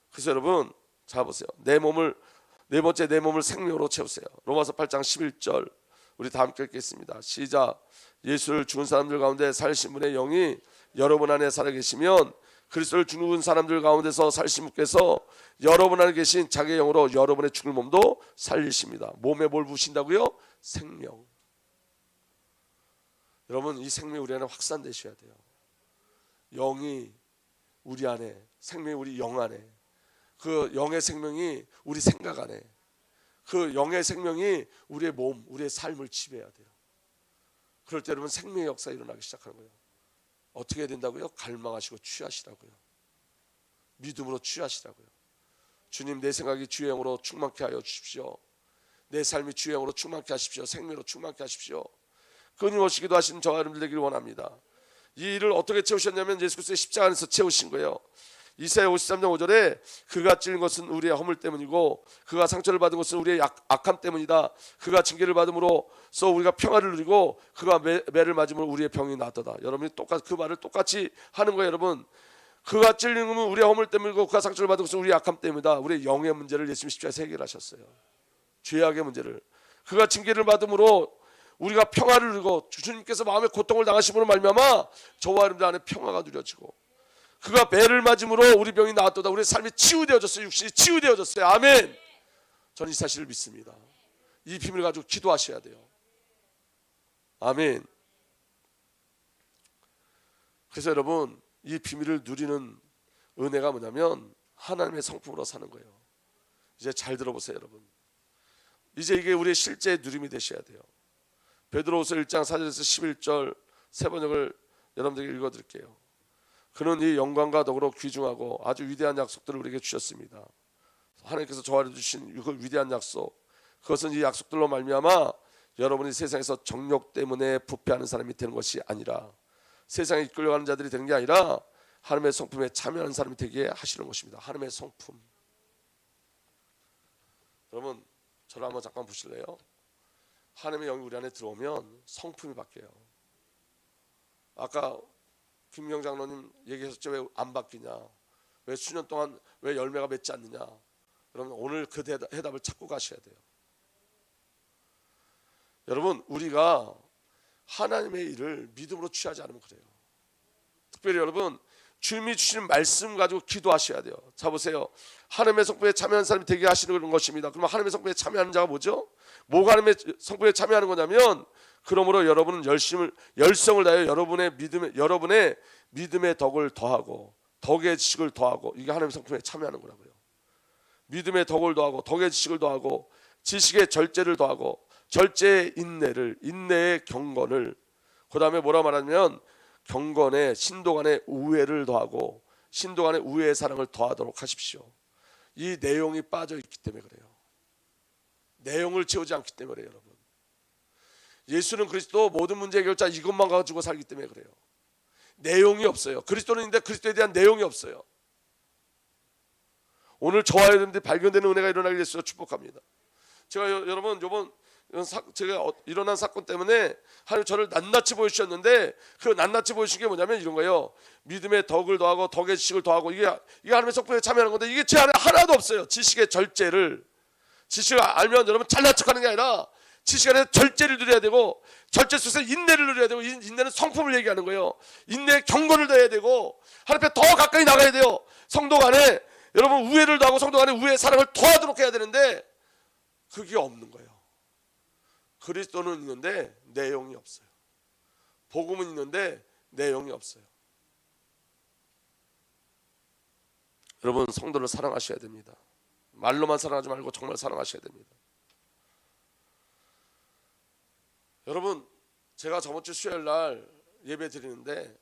그래서 여러분, 자 보세요. 네 번째 내 몸을 생명으로 채우세요. 로마서 8장 11절 우리 다 함께 읽겠습니다. 시작. 예수를 죽은 사람들 가운데 살신 분의 영이 여러분 안에 살아계시면 그리스도를 죽은 사람들 가운데서 살신 분께서 여러분 안에 계신 자기의 영으로 여러분의 죽을 몸도 살리십니다. 몸에 뭘 부신다고요? 생명. 여러분, 이 생명이 우리 안에 확산되셔야 돼요. 영이 우리 안에, 생명이 우리 영 안에, 그 영의 생명이 우리 생각 안에, 그 영의 생명이 우리의 몸, 우리의 삶을 지배해야 돼요. 그럴 때 여러분, 생명의 역사가 일어나기 시작하는 거예요. 어떻게 해야 된다고요? 갈망하시고 취하시라고요. 믿음으로 취하시라고요. 주님, 내 생각이 주의 영으로 충만케 하여 주십시오. 내 삶이 주의 영으로 충만케 하십시오. 생명으로 충만케 하십시오. 끊임없이 기도하시는 저와 여러분들 되기를 원합니다. 이 일을 어떻게 채우셨냐면 예수 그리스도의 십자가 안에서 채우신 거예요. 이사야 53장 5절에 그가 찔린 것은 우리의 허물 때문이고 그가 상처를 받은 것은 우리의 악함 때문이다. 그가 징계를 받음으로써 우리가 평화를 누리고 그가 매를 맞음으로 우리의 병이 나았다. 여러분이 그 말을 똑같이 하는 거예요. 여러분, 그가 찔린 것은 우리의 허물 때문이고 그가 상처를 받은 것은 우리의 악함 때문이다. 우리의 영의 문제를 예수님 십자가에서 해결하셨어요. 죄악의 문제를. 그가 징계를 받음으로 우리가 평화를 누리고 주님께서 마음의 고통을 당하심으로 말미암아 저와 여러분들 안에 평화가 누려지고 그가 배를 맞음으로 우리 병이 나았도다. 우리의 삶이 치유되어졌어요. 육신이 치유되어졌어요. 아멘. 저는 이 사실을 믿습니다. 이 비밀을 가지고 기도하셔야 돼요. 아멘. 그래서 여러분, 이 비밀을 누리는 은혜가 뭐냐면 하나님의 성품으로 사는 거예요. 이제 잘 들어보세요, 여러분. 이제 이게 우리의 실제 누림이 되셔야 돼요. 베드로후서 1장 4절에서 11절 세 번역을 여러분들에게 읽어드릴게요. 그는 이 영광과 덕으로 귀중하고 아주 위대한 약속들을 우리에게 주셨습니다. 하나님께서 저와를 주신 그 위대한 약속, 그것은 이 약속들로 말미암아 여러분이 세상에서 정욕 때문에 부패하는 사람이 되는 것이 아니라, 세상에 이끌려가는 자들이 되는 게 아니라 하나님의 성품에 참여하는 사람이 되게 하시는 것입니다. 하나님의 성품. 여러분, 저를 한번 잠깐 보실래요? 하나님의 영이 우리 안에 들어오면 성품이 바뀌어요. 아까 김경 장로님 얘기하셨죠. 왜 안 바뀌냐, 왜 수년 동안 왜 열매가 맺지 않느냐. 여러분, 오늘 그 해답을 찾고 가셔야 돼요. 여러분, 우리가 하나님의 일을 믿음으로 취하지 않으면 그래요. 특별히 여러분, 주님이 주시는 말씀 가지고 기도하셔야 돼요. 자 보세요. 하나님의 성품에 참여하는 사람이 되게 하시는 것입니다. 그러면 하나님의 성품에 참여하는 자가 뭐죠? 뭐가 하나님의 성품에 참여하는 거냐면, 그러므로 여러분은 열성을 다하여 여러분의 믿음의 덕을 더하고 덕의 지식을 더하고, 이게 하나님의 성품에 참여하는 거라고요. 믿음의 덕을 더하고 덕의 지식을 더하고 지식의 절제를 더하고 절제의 인내의 경건을, 그 다음에 뭐라 말하냐면 경건에 신도 간의 우애를 더하고 신도 간의 우애의 사랑을 더하도록 하십시오. 이 내용이 빠져 있기 때문에 그래요. 내용을 채우지 않기 때문에 그래요. 여러분, 예수는 그리스도 모든 문제 해결자, 이것만 가지고 살기 때문에 그래요. 내용이 없어요. 그리스도인인데 그리스도에 대한 내용이 없어요. 오늘 저와 여러분들이 발견되는 은혜가 일어나길 예수로 축복합니다. 제가 여러분 요번 제가 일어난 사건 때문에 하나님 저를 낱낱이 보여주셨는데, 그 낱낱이 보여주신 게 뭐냐면 이런 거예요. 믿음의 덕을 더하고 덕의 지식을 더하고, 이게 하나님의 성품에 참여하는 건데, 이게 제 안에 하나도 없어요. 지식의 절제를. 지식을 알면 여러분 잘난 척하는 게 아니라 지식 안에 절제를 누려야 되고, 절제 속에서 인내를 누려야 되고, 인내는 성품을 얘기하는 거예요. 인내에 경건을 더해야 되고, 하나님 앞에 더 가까이 나가야 돼요. 성도 간에 여러분 우애를 더하고 성도 간에 우애의 사랑을 더하도록 해야 되는데, 그게 없는 거예요. 그리스도는 있는데 내용이 없어요. 복음은 있는데 내용이 없어요. 여러분 성도를 사랑하셔야 됩니다. 말로만 사랑하지 말고 정말 사랑하셔야 됩니다. 여러분 제가 저번 주 수요일 날 예배 드리는데,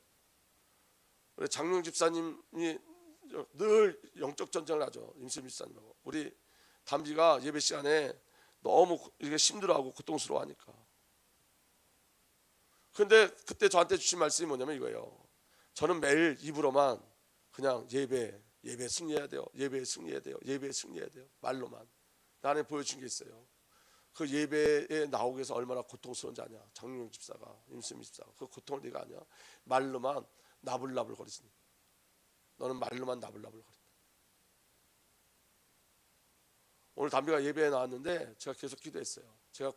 우리 장룡 집사님이 늘 영적 전쟁을 하죠. 임수임 집사님하고. 우리 담비가 예배 시간에 너무 이렇게 힘들어하고 고통스러워하니까. 근데 그때 저한테 주신 말씀이 뭐냐면 이거예요. 저는 매일 입으로만 그냥 예배 승리해야 돼요. 예배 승리해야 돼요. 예배 승리해야 돼요. 말로만. 나한테 보여준 게 있어요. 그 예배에 나오기 위해서 얼마나 고통스러운지 아냐. 장룡 집사가, 임수미 집사가. 그 고통을 네가 아냐. 말로만 나불나불 거리지. 너는 말로만 나불나불 거린다. 오늘 담비가 예배에 나왔는데 제가 계속 기도했어요. 제가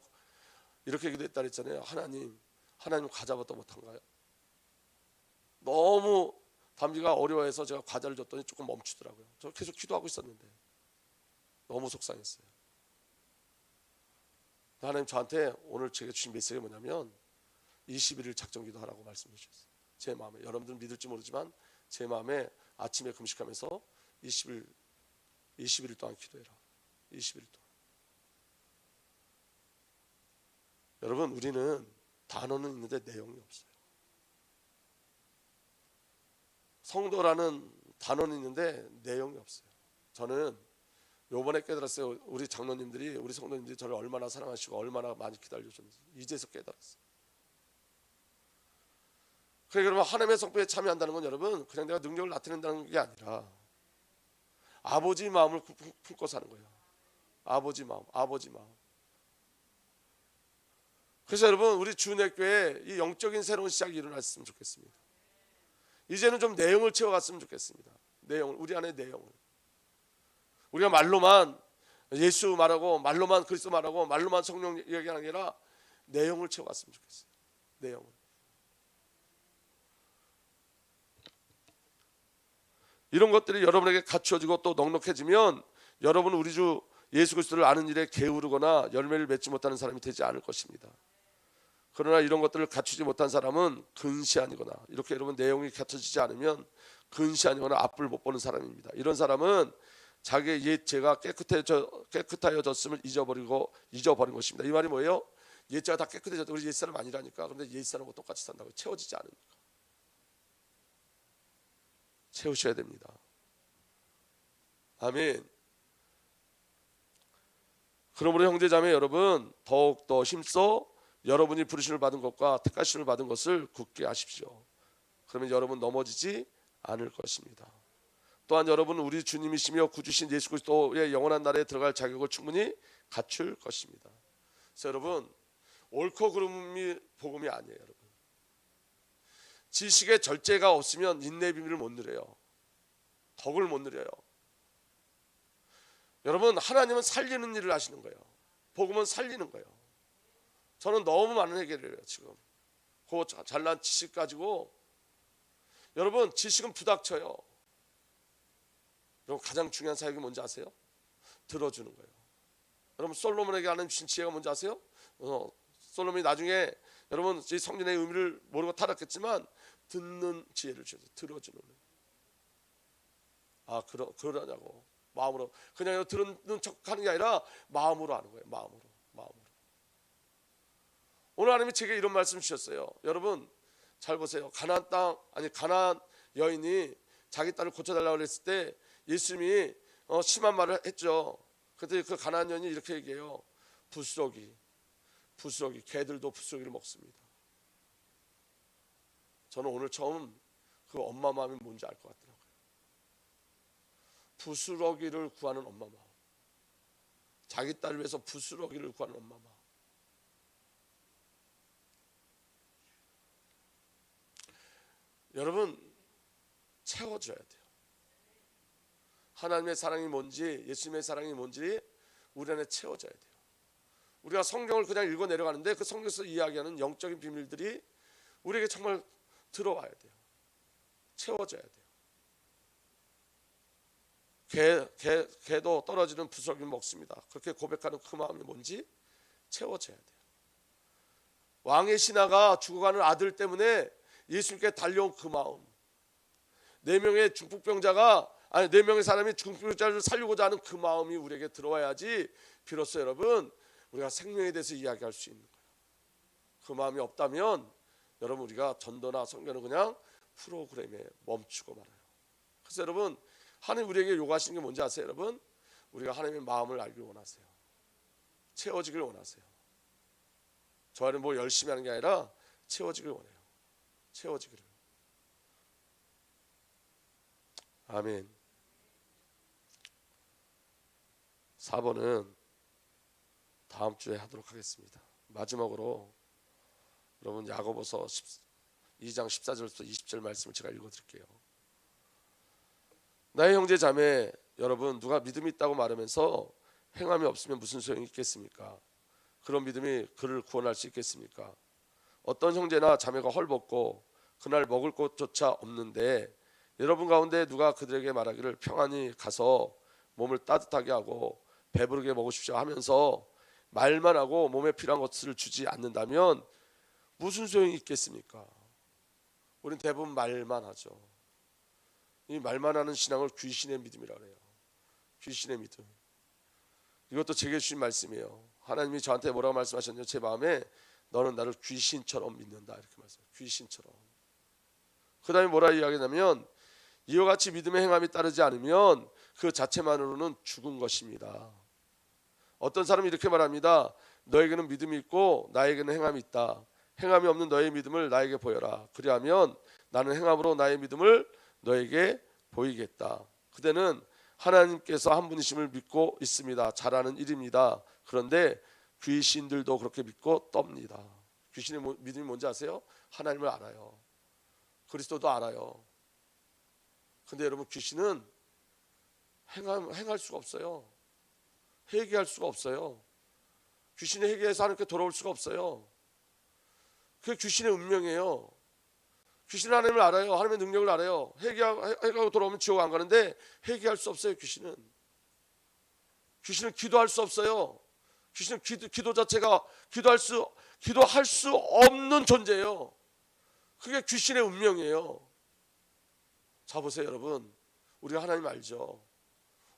이렇게 기도했다 그랬잖아요. 하나님 과자부터 못한가요? 너무 담비가 어려워해서 제가 과자를 줬더니 조금 멈추더라고요. 저 계속 기도하고 있었는데 너무 속상했어요. 하나님 저한테 오늘 제가 주신 메시지가 뭐냐면 21일 작정기도 하라고 말씀해 주셨어요. 제 마음에, 여러분들은 믿을지 모르지만 제 마음에 아침에 금식하면서 21일 동안 기도해라. 21일 동안. 여러분 우리는 단어는 있는데 내용이 없어요. 성도라는 단어는 있는데 내용이 없어요. 저는 요번에 깨달았어요. 우리 장로님들이, 우리 성도님들이 저를 얼마나 사랑하시고 얼마나 많이 기다려줬는지 이제서 깨달았어요. 그러면 하나님의 성품에 참여한다는 건 여러분 그냥 내가 능력을 나타낸다는 게 아니라 아버지 마음을 품고 사는 거예요. 아버지 마음. 그래서 여러분 우리 주은혜교회에 이 영적인 새로운 시작이 일어났으면 좋겠습니다. 이제는 좀 내용을 채워갔으면 좋겠습니다. 내용을, 우리 안에 내용을. 우리가 말로만 예수 말하고 말로만 그리스도 말하고 말로만 성령 얘기하는 게 아니라 내용을 채워갔으면 좋겠어요. 내용을. 이런 것들이 여러분에게 갖추어지고 또 넉넉해지면 여러분은 우리 주 예수 그리스도를 아는 일에 게으르거나 열매를 맺지 못하는 사람이 되지 않을 것입니다. 그러나 이런 것들을 갖추지 못한 사람은 근시안이거나, 이렇게 여러분 내용이 갖춰지지 않으면 근시안이거나 앞을 못 보는 사람입니다. 이런 사람은 자기의 옛 죄가 깨끗하여졌음을 잊어버린 것입니다. 이 말이 뭐예요? 옛 죄가 다 깨끗해졌다. 우리 옛 사람 아니라니까. 그런데 옛 사람하고 똑같이 산다고. 채워지지 않으니까. 채우셔야 됩니다. 아멘. 그러므로 형제자매 여러분 더욱더 힘써 여러분이 부르심을 받은 것과 택하심을 받은 것을 굳게 하십시오. 그러면 여러분 넘어지지 않을 것입니다. 또한 여러분은 우리 주님이시며 구주신 예수 그리스도의 영원한 나라에 들어갈 자격을 충분히 갖출 것입니다. 그래서 여러분 옳고 그름이 복음이 아니에요. 여러분 지식의 절제가 없으면 인내의 비밀을 못 누려요. 덕을 못 누려요. 여러분 하나님은 살리는 일을 하시는 거예요. 복음은 살리는 거예요. 저는 너무 많은 얘기를 해요. 지금 그 잘난 지식 가지고 여러분 지식은 부닥쳐요. 여러분 가장 중요한 사역이 뭔지 아세요? 들어주는 거예요. 여러분 솔로몬에게 하는 주신 지혜가 뭔지 아세요? 솔로몬이 나중에 여러분 이 성전의 의미를 모르고 타락했지만 듣는 지혜를 주셔서 들어주는 거예요. 아 그러냐고 마음으로 그냥 들은 척하는 게 아니라 마음으로 하는 거예요. 마음으로. 오늘 하나님이 제게 이런 말씀 주셨어요. 여러분 잘 보세요. 가나안 여인이 자기 딸을 고쳐달라고 했을 때 예수님이 심한 말을 했죠. 그때 그 가나안 여인이 이렇게 얘기해요. 부스러기 개들도 부스러기를 먹습니다. 저는 오늘 처음 그 엄마 마음이 뭔지 알 것 같더라고요. 부스러기를 구하는 엄마 마음, 자기 딸을 위해서 부스러기를 구하는 엄마 마음. 여러분, 채워줘야 돼요. 하나님의 사랑이 뭔지, 예수님의 사랑이 뭔지 우리 안에 채워져야 돼요. 우리가 성경을 그냥 읽어 내려가는데 그 성경에서 이야기하는 영적인 비밀들이 우리에게 정말 들어와야 돼요. 채워져야 돼요. 개도 떨어지는 부스러기 먹습니다. 그렇게 고백하는 그 마음이 뭔지 채워져야 돼요. 왕의 신하가 죽어가는 아들 때문에 예수님께 달려온 그 마음, 4명의 중풍병자가, 아니 4명의 사람이 중풍병자를 살리고자 하는 그 마음이 우리에게 들어와야지 비로소 여러분 우리가 생명에 대해서 이야기할 수 있는 거예요. 그 마음이 없다면 여러분 우리가 전도나 선교는 그냥 프로그램에 멈추고 말아요. 그래서 여러분 하나님 우리에게 요구하시는 게 뭔지 아세요? 여러분, 우리가 하나님의 마음을 알길 원하세요. 채워지길 원하세요. 저희는 뭐 열심히 하는 게 아니라 채워지길 원해요. 채워지기를. 아멘. 4번은 다음 주에 하도록 하겠습니다. 마지막으로 여러분 야고보서 2장 14절부터 20절 말씀을 제가 읽어드릴게요. 나의 형제 자매 여러분, 누가 믿음이 있다고 말하면서 행함이 없으면 무슨 소용이 있겠습니까? 그런 믿음이 그를 구원할 수 있겠습니까? 어떤 형제나 자매가 헐벗고 그날 먹을 것조차 없는데 여러분 가운데 누가 그들에게 말하기를 평안히 가서 몸을 따뜻하게 하고 배부르게 먹으십시오 하면서 말만 하고 몸에 필요한 것을 주지 않는다면 무슨 소용이 있겠습니까? 우리는 대부분 말만 하죠. 이 말만 하는 신앙을 귀신의 믿음이라고 해요. 귀신의 믿음. 이것도 제게 주신 말씀이에요. 하나님이 저한테 뭐라고 말씀하셨냐면 제 마음에 너는 나를 귀신처럼 믿는다 이렇게 말씀해요. 귀신처럼. 그 다음에 뭐라 이야기하냐면 이와 같이 믿음의 행함이 따르지 않으면 그 자체만으로는 죽은 것입니다. 어떤 사람이 이렇게 말합니다. 너에게는 믿음이 있고 나에게는 행함이 있다. 행함이 없는 너의 믿음을 나에게 보여라. 그리하면 나는 행함으로 나의 믿음을 너에게 보이겠다. 그대는 하나님께서 한 분이심을 믿고 있습니다. 잘하는 일입니다. 그런데 귀신들도 그렇게 믿고 떱니다. 귀신의 믿음이 뭔지 아세요? 하나님을 알아요. 그리스도도 알아요. 근데 여러분 귀신은 행할 수가 없어요. 회개할 수가 없어요. 귀신이 회개해서 하나님께 돌아올 수가 없어요. 그게 귀신의 운명이에요. 귀신은 하나님을 알아요. 하나님의 능력을 알아요. 회개하고 돌아오면 지옥 안 가는데 회개할 수 없어요. 귀신은 기도할 수 없어요. 귀신은 기도 자체가 기도할 수 없는 존재예요. 그게 귀신의 운명이에요. 자 보세요 여러분, 우리가 하나님 알죠.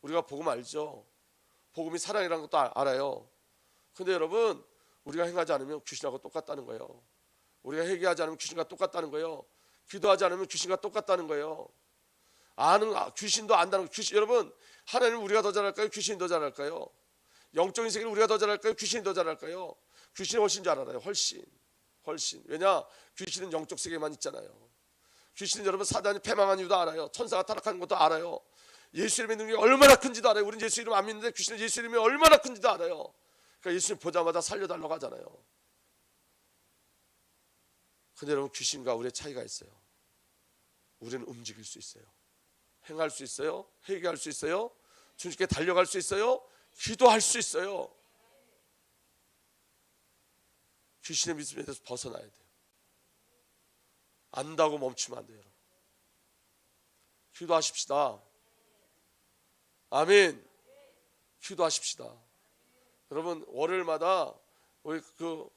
우리가 복음 알죠. 복음이 사랑이라는 것도 알아요. 근데 여러분 우리가 행하지 않으면 귀신하고 똑같다는 거예요. 우리가 회개하지 않으면 귀신과 똑같다는 거예요. 기도하지 않으면 귀신과 똑같다는 거예요. 귀신도 안다는 거. 여러분 하나님은 우리가 더 잘할까요? 귀신이 더 잘할까요? 영적인 세계를 우리가 더 잘할까요? 귀신이 더 잘할까요? 귀신이 훨씬 잘 알아요. 훨씬. 왜냐? 귀신은 영적 세계만 있잖아요. 귀신은 여러분 사단이 패망한 이유도 알아요. 천사가 타락하는 것도 알아요. 예수 이름의 능력이 얼마나 큰지도 알아요. 우리는 예수 이름 안 믿는데 귀신은 예수 이름이 얼마나 큰지도 알아요. 그러니까 예수님 보자마자 살려달라고 하잖아요. 근데 여러분 귀신과 우리의 차이가 있어요. 우리는 움직일 수 있어요. 행할 수 있어요. 회개할 수 있어요. 주님께 달려갈 수 있어요. 기도할 수 있어요. 귀신의 믿음에 대해서 벗어나야 돼요. 안다고 멈추면 안 돼요. 여러분. 기도하십시다. 아멘. 기도하십시다. 여러분 월요일마다 우리 그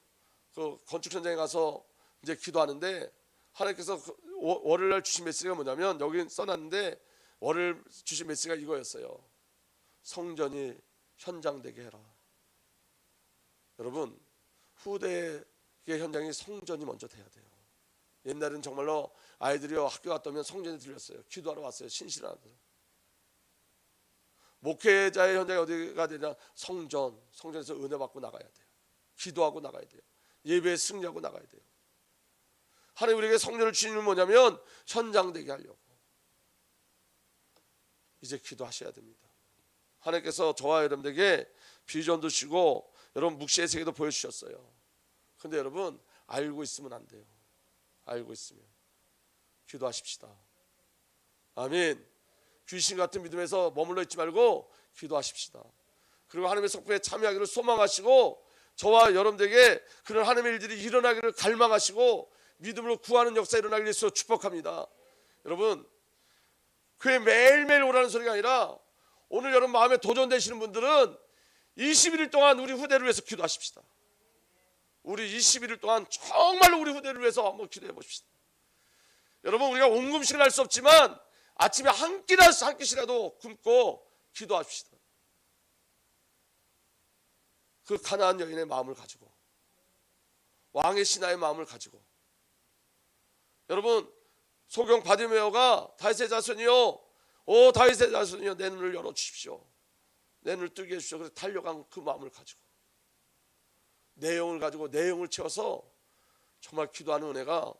건축 현장에 가서 이제 기도하는데 하나님께서 월요일날 주신 메시지가 뭐냐면 여기 써놨는데 월요일 주신 메시지가 이거였어요. 성전이 현장되게 해라. 여러분 후대의 현장이 성전이 먼저 돼야 돼요. 옛날에는 정말로 아이들이 학교 갔다 오면 성전에 들렸어요. 기도하러 왔어요. 신실한 아들. 목회자의 현장이 어디가 되냐? 성전에서 은혜 받고 나가야 돼요. 기도하고 나가야 돼요. 예배에 승리하고 나가야 돼요. 하나님 우리에게 성령을 주시는 건 뭐냐면 현장되게 하려고. 이제 기도하셔야 됩니다. 하나님께서 저와 여러분들에게 비전도 주시고 여러분 묵시의 세계도 보여주셨어요. 근데 여러분 알고 있으면 안 돼요. 알고 있으면 기도하십시다. 아멘. 귀신 같은 믿음에서 머물러 있지 말고 기도하십시다. 그리고 하나님의 성품에 참여하기를 소망하시고 저와 여러분들에게 그런 하나님의 일들이 일어나기를 갈망하시고 믿음으로 구하는 역사 일어나기를 위해서 축복합니다. 여러분 그게 매일매일 오라는 소리가 아니라 오늘 여러분 마음에 도전되시는 분들은 21일 동안 우리 후대를 위해서 기도하십시다. 우리 21일 동안 정말로 우리 후대를 위해서 한번 기도해 보십시다. 여러분 우리가 옮금식을 할 수 없지만 아침에 한 끼씩이라도 굶고 기도합시다. 그 가나안 여인의 마음을 가지고 왕의 신하의 마음을 가지고 여러분 소경 바디메오가 다윗의 자손이요 오 다윗의 자손이요 내 눈을 열어주십시오. 내 눈을 뜨게 해주십시오. 그래서 달려간 그 마음을 가지고 내용을 가지고 내용을 채워서 정말 기도하는 은혜가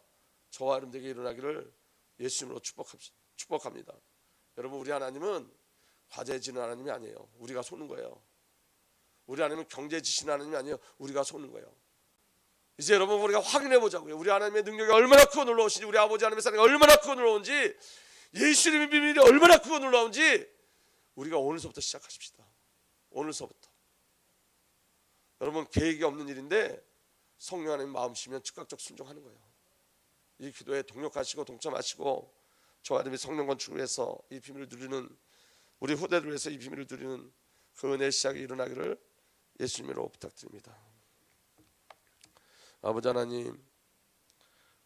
저와 여러분들에게 일어나기를 예수님으로 축복합니다. 여러분 우리 하나님은 과제 지는 하나님이 아니에요. 우리가 쏘는 거예요. 우리 하나님은 경제 지시는 하나님이 아니에요. 우리가 쏘는 거예요. 이제 여러분 우리가 확인해 보자고요. 우리 하나님의 능력이 얼마나 크고 놀라우신지 우리 아버지 하나님의 사랑이 얼마나 크고 놀라운지 예수님의 비밀이 얼마나 크고 놀라운지 우리가 오늘서부터 시작하십시다. 오늘서부터. 여러분 계획이 없는 일인데 성령 하나님 마음이시면 즉각적 순종하는 거예요. 이 기도에 동력하시고 동참하시고 저와 여러분이 성령 건축을 위해서 이 비밀을 누리는 우리 후대를 위해서 이 비밀을 누리는 그 은혜의 시작이 일어나기를 예수님으로 부탁드립니다. 아버지 하나님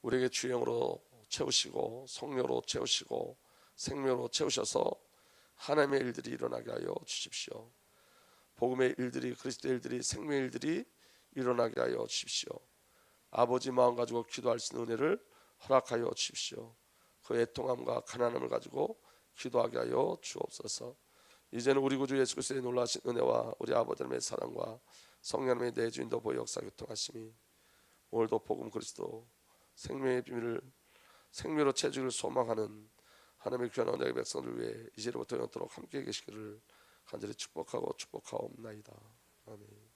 우리에게 주의 영으로 채우시고 성령으로 채우시고 생명으로 채우셔서 하나님의 일들이 일어나게 하여 주십시오. 복음의 일들이 그리스도의 일들이 생명의 일들이 일어나게 하여 주십시오. 아버지 마음 가지고 기도할 수 있는 은혜를 허락하여 주십시오. 그 애통함과 가난함을 가지고 기도하게 하여 주옵소서. 이제는 우리 구주 예수 그리스도의 놀라신 은혜와 우리 아버지 하나님의 사랑과 성령 하나님의 내주인도 보여 역사 교통하심이 오늘도 복음 그리스도 생명의 비밀을 생명으로 채주기를 소망하는 하나님의 귀한 언약의 백성들 위해 이제부터 영원토록 함께 계시기를 간절히 축복하고 축복하옵나이다. 아멘.